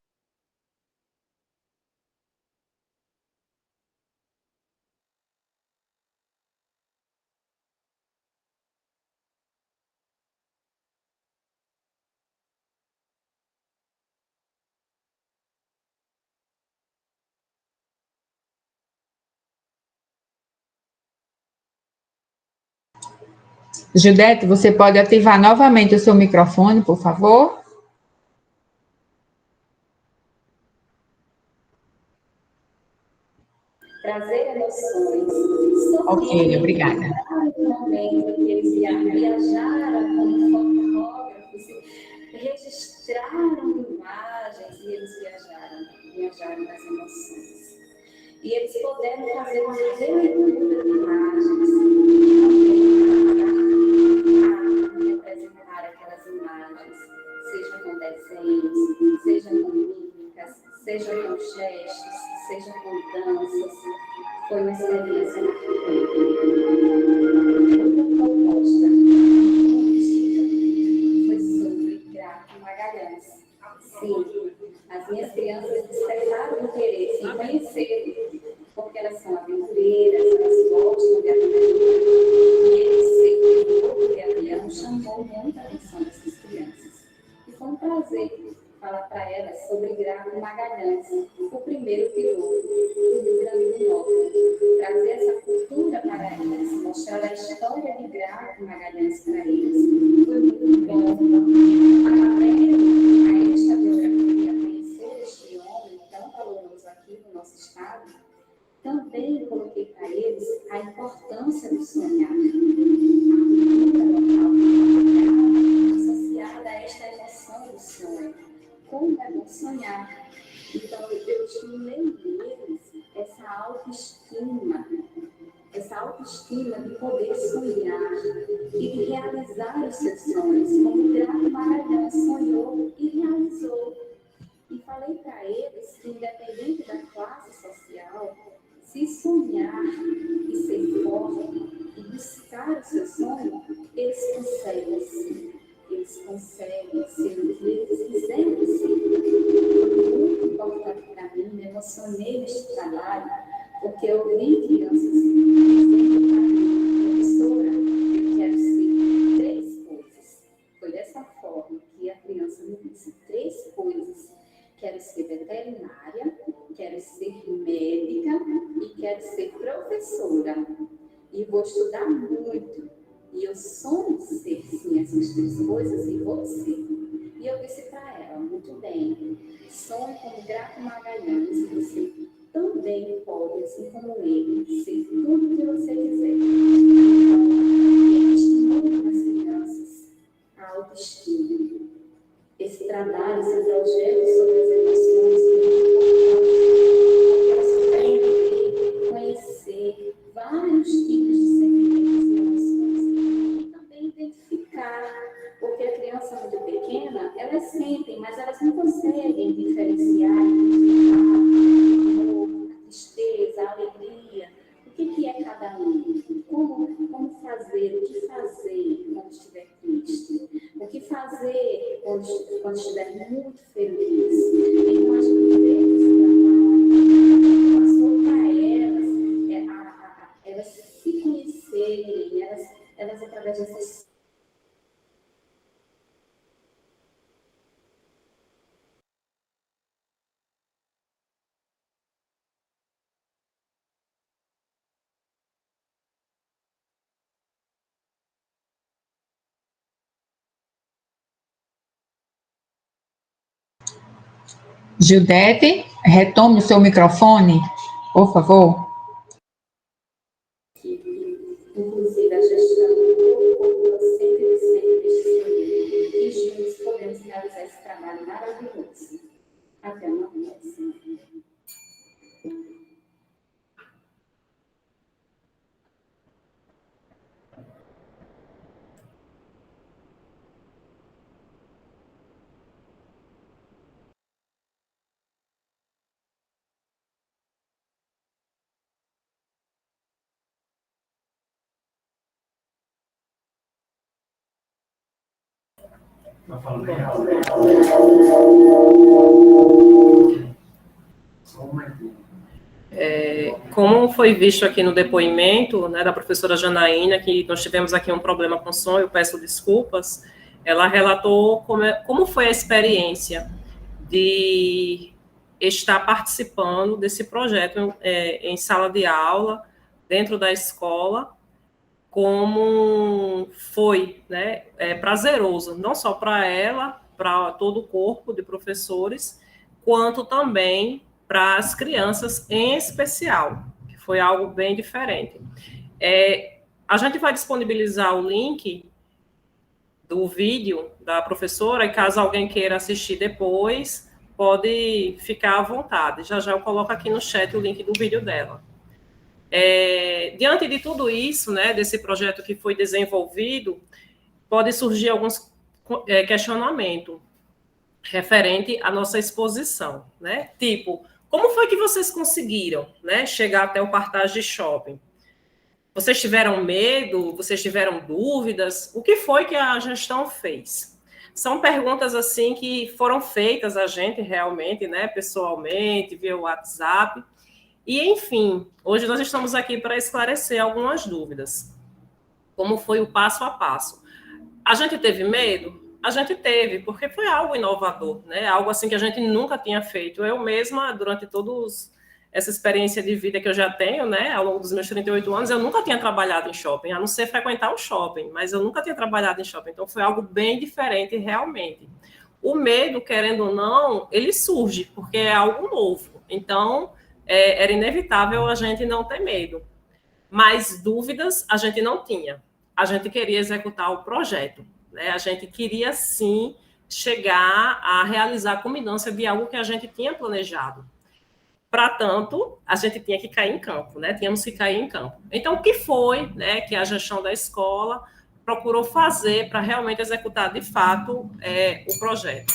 Judete, você pode ativar novamente o seu microfone, por favor? Trazer emoções. Ok, obrigada. No momento que eles viajaram como fotógrafos, registraram imagens e eles viajaram nas emoções. E eles puderam fazer uma releitura de imagens e representar aquelas imagens, seja com desenhos, seja com mímicas, seja com gestos, seja com danças. Foi uma experiência marcante. Outra proposta foi sobre Graco Magalhães. Sim, as minhas crianças despertaram interesse em conhecê-lo, porque elas são aventureiras, elas gostam de aventura. E esse segundo de avião chamou muita atenção dessas crianças. E foi um prazer falar para elas sobre Graco Magalhães, o primeiro piloto do Rio Grande do Norte. Trazer essa cultura para eles, mostrar a história de Graco Magalhães para eles. Foi muito bom. Paralelo a esta biografia, conhecer este homem tão valoroso aqui no nosso estado, também coloquei para eles a importância do sonhar. A cultura local associada a esta emoção do sonho. Como é bom sonhar. Então, eu estimulei neles essa autoestima de poder sonhar e de realizar os seus sonhos, como o Graco Magalhães sonhou e realizou. E falei para eles que, independente da classe social, se sonhar e ser forte e buscar o seu sonho, eles conseguem sim. Eles conseguem ser o que eles quiserem ser. Foi muito importante para mim, me emocionei neste trabalho, porque eu vi crianças dizendo para mim, professora, eu quero ser 3 coisas. Foi dessa forma que a criança me disse 3 coisas. Quero ser veterinária, quero ser médica e quero ser professora. E vou estudar muito. E eu sonho ser, sim, essas 3 coisas e vou ser. E eu disse para ela, muito bem, sonhe como Graco Magalhães e você também pode, assim como ele, ser tudo o que você quiser. Então, estimule nas crianças a autoestima. Esse trabalho, esse projeto sobre as emoções, que elas aprendem a conhecer vários tipos de sentimentos e emoções. E também identificar, porque a criança muito pequena, elas sentem, mas elas não conseguem diferenciar, identificar o amor, a tristeza, a alegria. O que é cada um? Como fazer, o que fazer quando estiver triste? O que fazer quando estiver muito feliz? Então, a gente fez esse trabalho, passou para elas se conhecerem, elas através dessas Gildete, retome o seu microfone, por favor. Inclusive a gestão do sempre e juntos podemos realizar esse trabalho maravilhoso. Até uma próxima. Como foi visto aqui no depoimento, né, da professora Janaína, que nós tivemos aqui um problema com o som, eu peço desculpas, ela relatou como foi a experiência de estar participando desse projeto em sala de aula, dentro da escola, como foi, né, prazeroso, não só para ela, para todo o corpo de professores, quanto também para as crianças em especial, que foi algo bem diferente. A gente vai disponibilizar o link do vídeo da professora, e caso alguém queira assistir depois, pode ficar à vontade. Já já eu coloco aqui no chat o link do vídeo dela. Diante de tudo isso, né, desse projeto que foi desenvolvido, pode surgir alguns questionamentos referente à nossa exposição, né? Tipo, como foi que vocês conseguiram, né, chegar até o Partage Shopping? Vocês tiveram medo? Vocês tiveram dúvidas? O que foi que a gestão fez? São perguntas assim que foram feitas a gente realmente, né, pessoalmente, via WhatsApp. E, enfim, hoje nós estamos aqui para esclarecer algumas dúvidas. Como foi o passo a passo? A gente teve medo? A gente teve, porque foi algo inovador, né? Algo assim que a gente nunca tinha feito. Eu mesma, durante toda essa experiência de vida que eu já tenho, né, ao longo dos meus 38 anos, eu nunca tinha trabalhado em shopping, a não ser frequentar um shopping, mas eu nunca tinha trabalhado em shopping. Então, foi algo bem diferente, realmente. O medo, querendo ou não, ele surge, porque é algo novo. Então, era inevitável a gente não ter medo. Mas dúvidas a gente não tinha. A gente queria executar o projeto, né? A gente queria, sim, chegar a realizar a culminância de algo que a gente tinha planejado. Para tanto, a gente tinha que cair em campo, né? Tínhamos que cair em campo. Então, o que foi, né, que a gestão da escola procurou fazer para realmente executar, de fato, o projeto?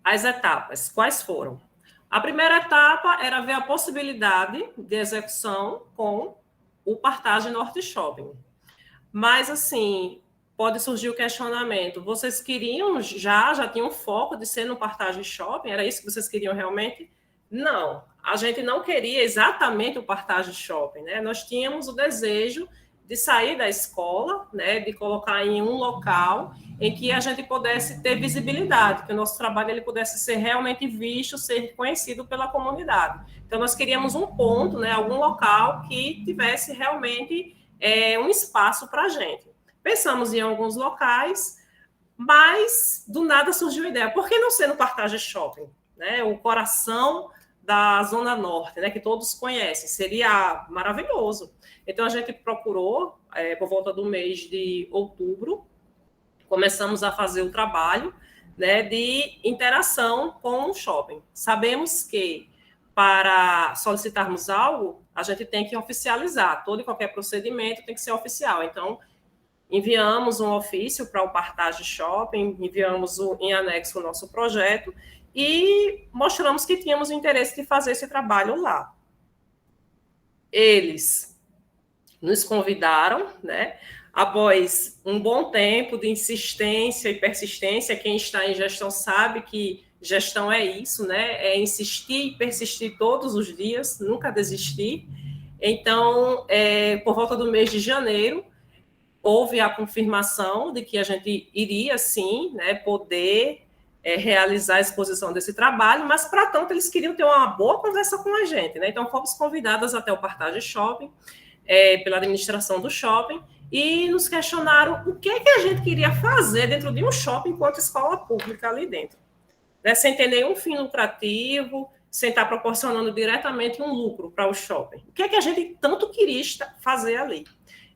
As etapas, quais foram? A primeira etapa era ver a possibilidade de execução com o Partage Norte Shopping. Mas, assim, pode surgir o questionamento. Vocês queriam, já tinham foco de ser no Partage Shopping? Era isso que vocês queriam realmente? Não, a gente não queria exatamente o Partage Shopping, né? Nós tínhamos o desejo de sair da escola, né, de colocar em um local em que a gente pudesse ter visibilidade, que o nosso trabalho ele pudesse ser realmente visto, ser conhecido pela comunidade. Então, nós queríamos um ponto, né, algum local que tivesse realmente um espaço para a gente. Pensamos em alguns locais, mas do nada surgiu a ideia, por que não ser no Partage Shopping? Né, o coração da Zona Norte, né, que todos conhecem, seria maravilhoso. Então, a gente procurou, por volta do mês de outubro, começamos a fazer o trabalho, né, de interação com o shopping. Sabemos que, para solicitarmos algo, a gente tem que oficializar, todo e qualquer procedimento tem que ser oficial. Então, enviamos um ofício para o Partage Shopping, enviamos em anexo o nosso projeto, e mostramos que tínhamos o interesse de fazer esse trabalho lá. Eles nos convidaram, né? Após um bom tempo de insistência e persistência, quem está em gestão sabe que gestão é isso, né? É insistir e persistir todos os dias, nunca desistir. Então, por volta do mês de janeiro, houve a confirmação de que a gente iria, sim, né, poder realizar a exposição desse trabalho, mas, para tanto, eles queriam ter uma boa conversa com a gente, né? Então, fomos convidadas até o Partage Shopping, pela administração do shopping, e nos questionaram o que a gente queria fazer dentro de um shopping enquanto escola pública ali dentro, né? Sem ter nenhum fim lucrativo, sem estar proporcionando diretamente um lucro para o shopping. O que a gente tanto queria fazer ali?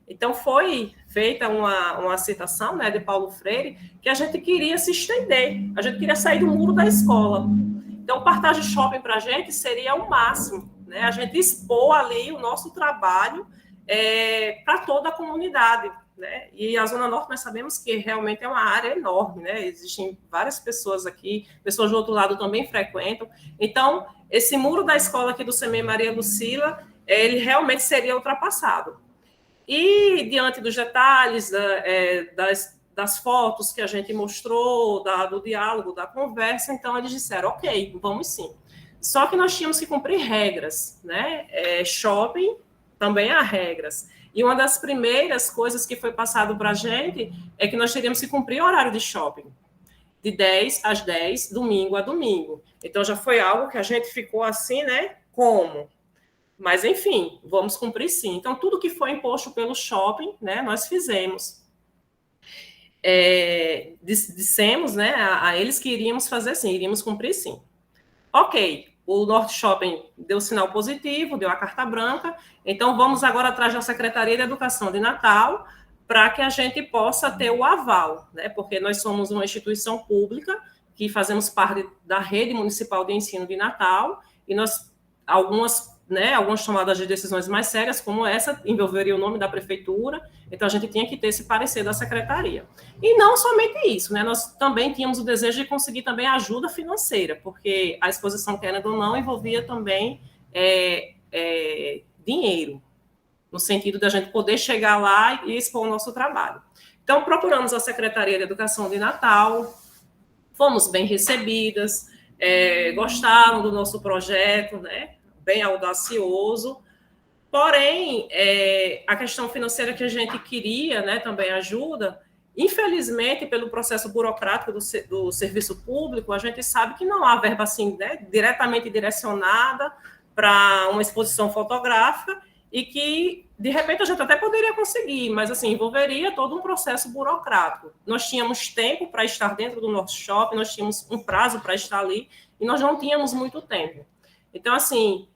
Então, foi feita uma citação, né, de Paulo Freire, que a gente queria se estender, a gente queria sair do muro da escola. Então, o Partage Shopping para a gente seria o máximo, né, a gente expor ali o nosso trabalho para toda a comunidade, né? E a Zona Norte nós sabemos que realmente é uma área enorme, né? Existem várias pessoas aqui, pessoas do outro lado também frequentam. Então, esse muro da escola aqui do CEMEI Maria Lucila, ele realmente seria ultrapassado. E, diante dos detalhes das fotos que a gente mostrou, do diálogo, da conversa, então eles disseram, ok, vamos sim. Só que nós tínhamos que cumprir regras, né? Shopping também há regras. E uma das primeiras coisas que foi passado para a gente é que nós teríamos que cumprir o horário de shopping, de 10 às 10, domingo a domingo. Então, já foi algo que a gente ficou assim, né? Como? Mas, enfim, vamos cumprir sim. Então, tudo que foi imposto pelo shopping, né, nós fizemos. Dissemos, né, a eles que iríamos fazer sim, iríamos cumprir sim. Ok, o Norte Shopping deu sinal positivo, deu a carta branca, então vamos agora atrás da Secretaria de Educação de Natal para que a gente possa ter o aval, né, porque nós somos uma instituição pública que fazemos parte da rede municipal de ensino de Natal, e nós, algumas tomadas de decisões mais sérias, como essa, envolveria o nome da prefeitura, então a gente tinha que ter esse parecer da secretaria. E não somente isso, né, nós também tínhamos o desejo de conseguir também ajuda financeira, porque a exposição, querendo ou não, envolvia também dinheiro, no sentido da gente poder chegar lá e expor o nosso trabalho. Então, procuramos a Secretaria de Educação de Natal, fomos bem recebidas, gostaram do nosso projeto, né, bem audacioso, porém, a questão financeira que a gente queria, né, também ajuda, infelizmente, pelo processo burocrático do serviço público, a gente sabe que não há verba assim, né, diretamente direcionada para uma exposição fotográfica, e que, de repente, a gente até poderia conseguir, mas, assim, envolveria todo um processo burocrático. Nós tínhamos tempo para estar dentro do nosso shopping, nós tínhamos um prazo para estar ali, e nós não tínhamos muito tempo. Então, assim,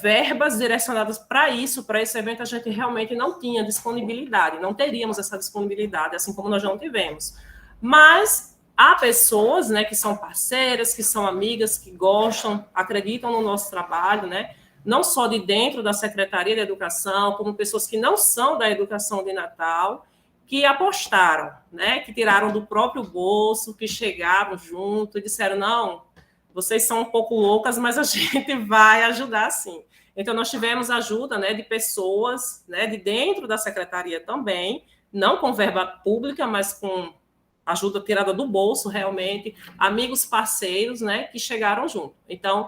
verbas direcionadas para isso, para esse evento, a gente realmente não tinha disponibilidade, não teríamos essa disponibilidade, assim como nós não tivemos. Mas há pessoas, né, que são parceiras, que são amigas, que gostam, acreditam no nosso trabalho, né, não só de dentro da Secretaria de Educação, como pessoas que não são da Educação de Natal, que apostaram, né, que tiraram do próprio bolso, que chegaram junto e disseram, não, vocês são um pouco loucas, mas a gente vai ajudar sim. Então, nós tivemos ajuda, né, de pessoas, né, de dentro da secretaria também, não com verba pública, mas com ajuda tirada do bolso, realmente, amigos parceiros, né, que chegaram junto. Então,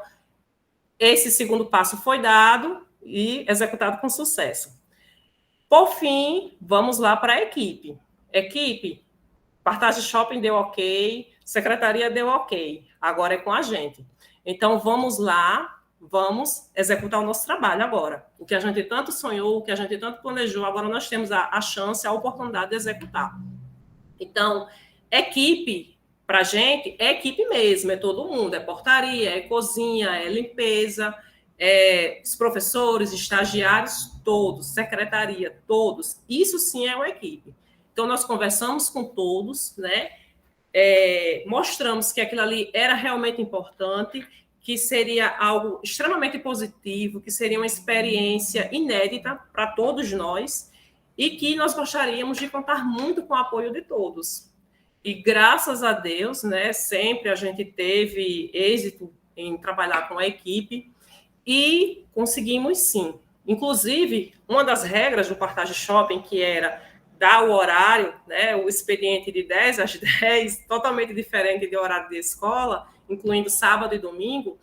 esse segundo passo foi dado e executado com sucesso. Por fim, vamos lá para a equipe. Equipe, Partage Shopping deu ok, secretaria deu ok, agora é com a gente. Então, vamos lá, vamos executar o nosso trabalho agora. O que a gente tanto sonhou, o que a gente tanto planejou, agora nós temos a chance, a oportunidade de executar. Então, equipe, para a gente, é equipe mesmo, é todo mundo, é portaria, é cozinha, é limpeza, os professores, estagiários, todos, secretaria, todos. Isso sim é uma equipe. Então, nós conversamos com todos, né? Mostramos que aquilo ali era realmente importante, que seria algo extremamente positivo, que seria uma experiência inédita para todos nós e que nós gostaríamos de contar muito com o apoio de todos. E graças a Deus, né, sempre a gente teve êxito em trabalhar com a equipe e conseguimos sim. Inclusive, uma das regras do Partage Shopping, que era dar o horário, né, o expediente de 10 às 10, totalmente diferente do horário de escola, incluindo sábado e domingo,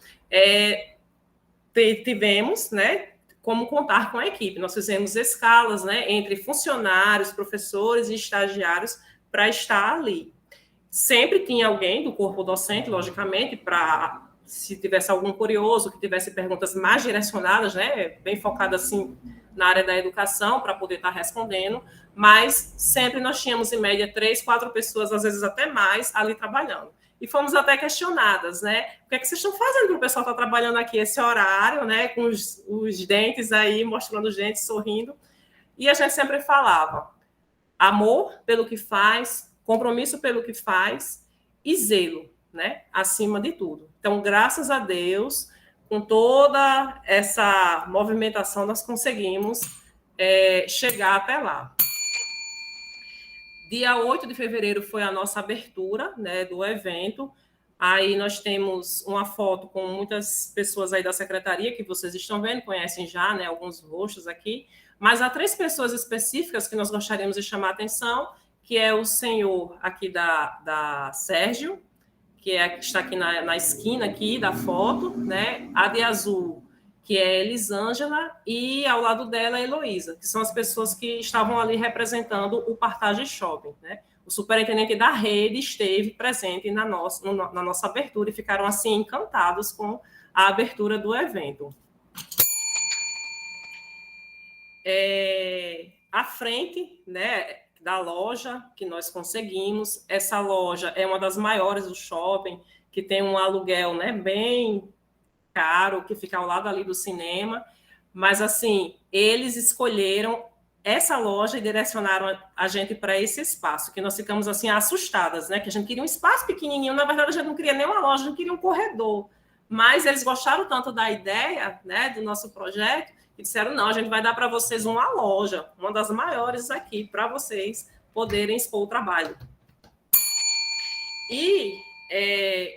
tivemos, né, como contar com a equipe. Nós fizemos escalas, né, entre funcionários, professores e estagiários para estar ali. sempre tinha alguém do corpo docente, logicamente, para, se tivesse algum curioso, que tivesse perguntas mais direcionadas, né, bem focadas, assim, na área da educação, para poder estar respondendo, mas sempre nós tínhamos, em média, 3, 4 pessoas, às vezes até mais, ali trabalhando. E fomos até questionadas, né? O que é que vocês estão fazendo para o pessoal estar trabalhando aqui esse horário, né? Com os dentes aí, mostrando os dentes, sorrindo. E a gente sempre falava: amor pelo que faz, compromisso pelo que faz e zelo, né? Acima de tudo. Então, graças a Deus, com toda essa movimentação, nós conseguimos chegar até lá. Dia 8 de fevereiro foi a nossa abertura, né, do evento. Aí nós temos uma foto com muitas pessoas aí da secretaria, que vocês estão vendo, conhecem já, né, alguns rostos aqui. Mas há 3 pessoas específicas que nós gostaríamos de chamar a atenção, que é o senhor aqui da Sérgio, que está aqui na esquina aqui da foto, né? A de azul, que é Elisângela, e ao lado dela a Heloísa, que são as pessoas que estavam ali representando o Partage Shopping, né? O superintendente da rede esteve presente na nossa abertura e ficaram, assim, encantados com a abertura do evento. À frente, né, da loja que nós conseguimos, essa loja é uma das maiores do shopping, que tem um aluguel, né, bem caro, que fica ao lado ali do cinema, mas assim, eles escolheram essa loja e direcionaram a gente para esse espaço, que nós ficamos assim assustadas, né, que a gente queria um espaço pequenininho, na verdade a gente não queria nem uma loja, a gente queria um corredor, mas eles gostaram tanto da ideia, né, do nosso projeto, e disseram: não, a gente vai dar para vocês uma loja, uma das maiores aqui, para vocês poderem expor o trabalho. E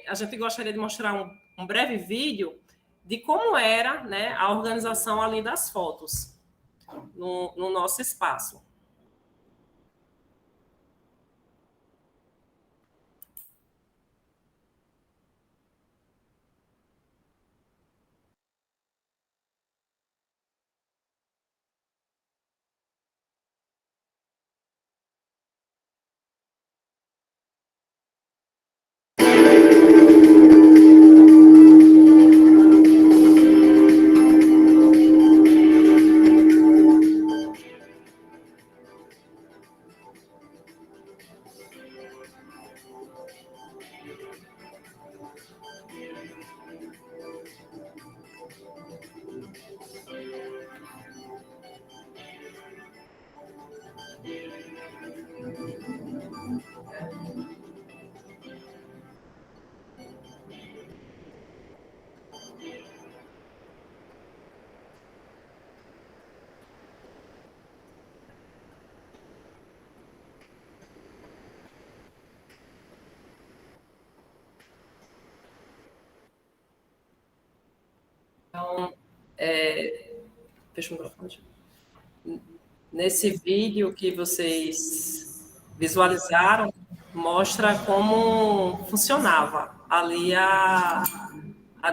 a gente gostaria de mostrar um breve vídeo de como era, né, a organização ali das fotos no nosso espaço. Então, fecha o microfone. Nesse vídeo que vocês visualizaram, mostra como funcionava ali a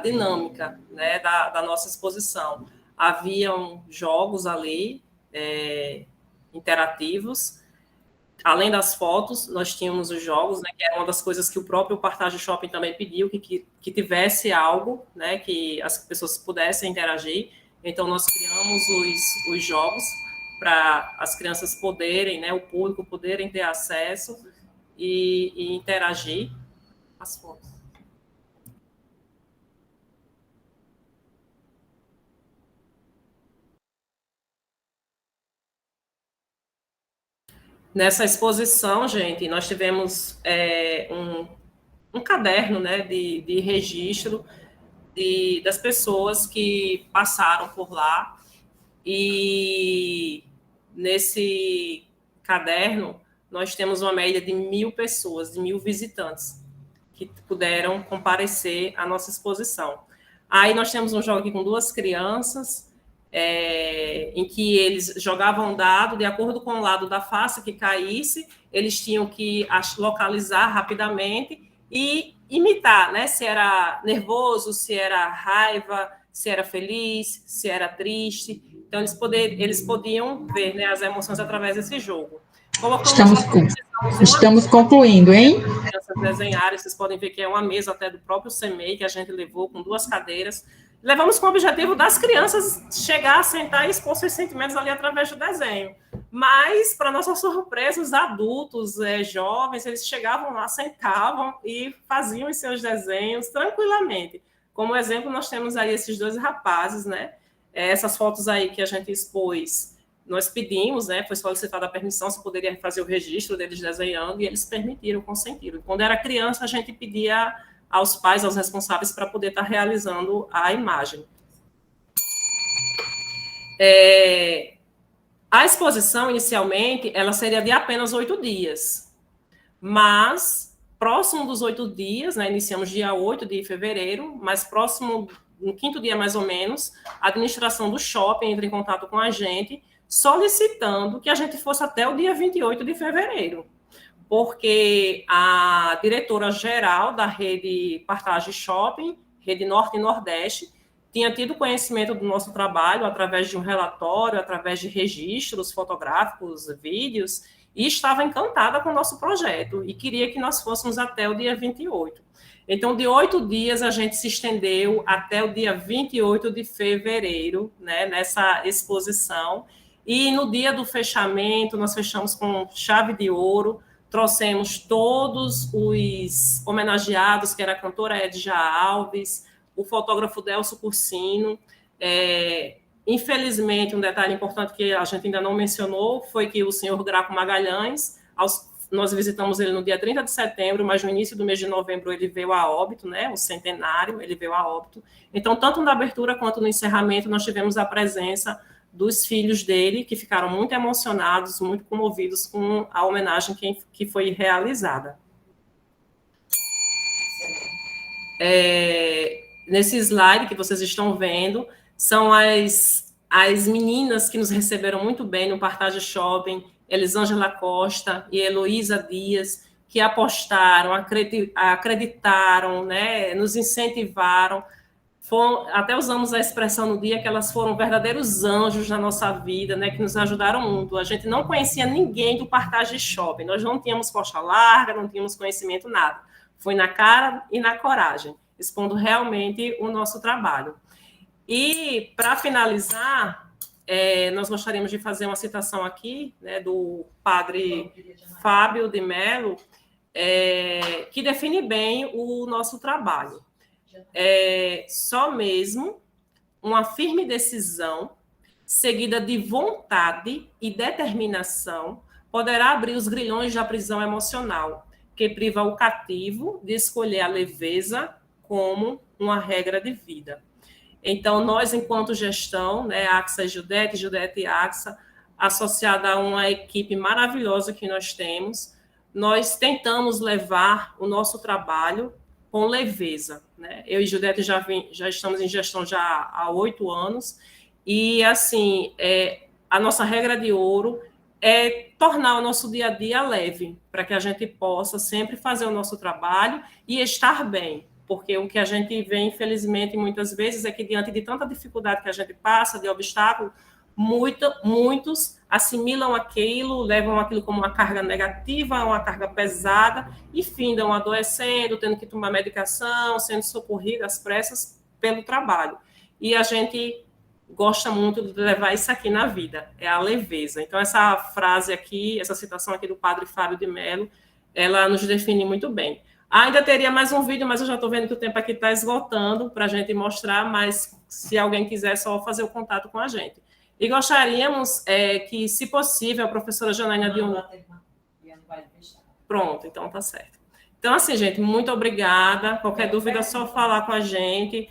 dinâmica, né, da nossa exposição. Haviam jogos ali, interativos. Além das fotos, nós tínhamos os jogos, né, que era uma das coisas que o próprio Partage Shopping também pediu, que tivesse algo, né, que as pessoas pudessem interagir. Então, nós criamos os jogos para as crianças poderem, né, o público poderem ter acesso e interagir. As fotos. Nessa exposição, gente, nós tivemos um caderno, né, de registro das pessoas que passaram por lá, e nesse caderno nós temos uma média de 1.000 pessoas, de 1.000 visitantes que puderam comparecer à nossa exposição. Aí nós temos um jogo aqui com 2 crianças, em que eles jogavam dado, de acordo com o lado da face que caísse, eles tinham que localizar rapidamente e imitar, né, se era nervoso, se era raiva, se era feliz, se era triste. Então, eles podiam ver, né, as emoções através desse jogo. Colocamos a Estamos concluindo, hein? Crianças desenharem, vocês podem ver que é uma mesa até do próprio CEMEI que a gente levou com 2 cadeiras. Levamos com o objetivo das crianças chegar, sentar e expor seus sentimentos ali através do desenho. Mas, para nossa surpresa, os adultos, jovens, eles chegavam lá, sentavam e faziam os seus desenhos tranquilamente. Como exemplo, nós temos aí esses 2 rapazes, né? Essas fotos aí que a gente expôs, nós pedimos, né? Foi solicitada a permissão se poderia fazer o registro deles desenhando e eles permitiram, consentiram. Quando era criança, a gente pedia aos pais, aos responsáveis, para poder estar realizando a imagem. A exposição, inicialmente, ela seria de apenas 8 dias, mas próximo dos 8 dias, né, iniciamos dia 8 de fevereiro, mas próximo, no 5º dia mais ou menos, a administração do shopping entra em contato com a gente, solicitando que a gente fosse até o dia 28 de fevereiro, porque a diretora-geral da rede Partage Shopping, rede Norte e Nordeste, tinha tido conhecimento do nosso trabalho através de um relatório, através de registros fotográficos, vídeos, e estava encantada com o nosso projeto e queria que nós fôssemos até o dia 28. Então, de 8 dias, a gente se estendeu até o dia 28 de fevereiro, né, nessa exposição, e no dia do fechamento, nós fechamos com chave de ouro, trouxemos todos os homenageados, que era a cantora Edja Alves, o fotógrafo Delcio Cursino. Infelizmente, um detalhe importante que a gente ainda não mencionou foi que o senhor Graco Magalhães, nós visitamos ele no dia 30 de setembro, mas no início do mês de novembro ele veio a óbito, né? O centenário, ele veio a óbito. Então, tanto na abertura quanto no encerramento, nós tivemos a presença dos filhos dele, que ficaram muito emocionados, muito comovidos com a homenagem que foi realizada. Nesse slide que vocês estão vendo, são as meninas que nos receberam muito bem no Partage Shopping, Elisângela Costa e Heloísa Dias, que apostaram, acreditaram, né, nos incentivaram. Até usamos a expressão no dia que elas foram verdadeiros anjos na nossa vida, né, que nos ajudaram muito. A gente não conhecia ninguém do Partage Shopping, nós não tínhamos costa larga, não tínhamos conhecimento, nada. Foi na cara e na coragem, expondo realmente o nosso trabalho. E, para finalizar, nós gostaríamos de fazer uma citação aqui, né, do padre Fábio de Mello, que define bem o nosso trabalho. Só mesmo uma firme decisão, seguida de vontade e determinação, poderá abrir os grilhões da prisão emocional, que priva o cativo de escolher a leveza como uma regra de vida. Então, nós, enquanto gestão, né, AXA e Judete e AXA, associada a uma equipe maravilhosa que nós temos, nós tentamos levar o nosso trabalho com leveza, né? Eu e Judete já estamos em gestão já há 8 anos, e, assim, a nossa regra de ouro é tornar o nosso dia a dia leve, para que a gente possa sempre fazer o nosso trabalho e estar bem, porque o que a gente vê, infelizmente, muitas vezes, é que diante de tanta dificuldade que a gente passa, de obstáculo, muitos assimilam aquilo, levam aquilo como uma carga negativa, uma carga pesada, e findam adoecendo, tendo que tomar medicação, sendo socorrido às pressas pelo trabalho. E a gente gosta muito de levar isso aqui na vida, é a leveza. Então, essa frase aqui, essa citação aqui do padre Fábio de Mello, ela nos define muito bem. Ainda teria mais um vídeo, mas eu já estou vendo que o tempo aqui está esgotando para a gente mostrar, mas se alguém quiser, é só fazer o contato com a gente. E gostaríamos que, se possível, a professora Janaína de Pronto, então tá certo. Então, assim, gente, muito obrigada. Qualquer dúvida é só falar com a gente.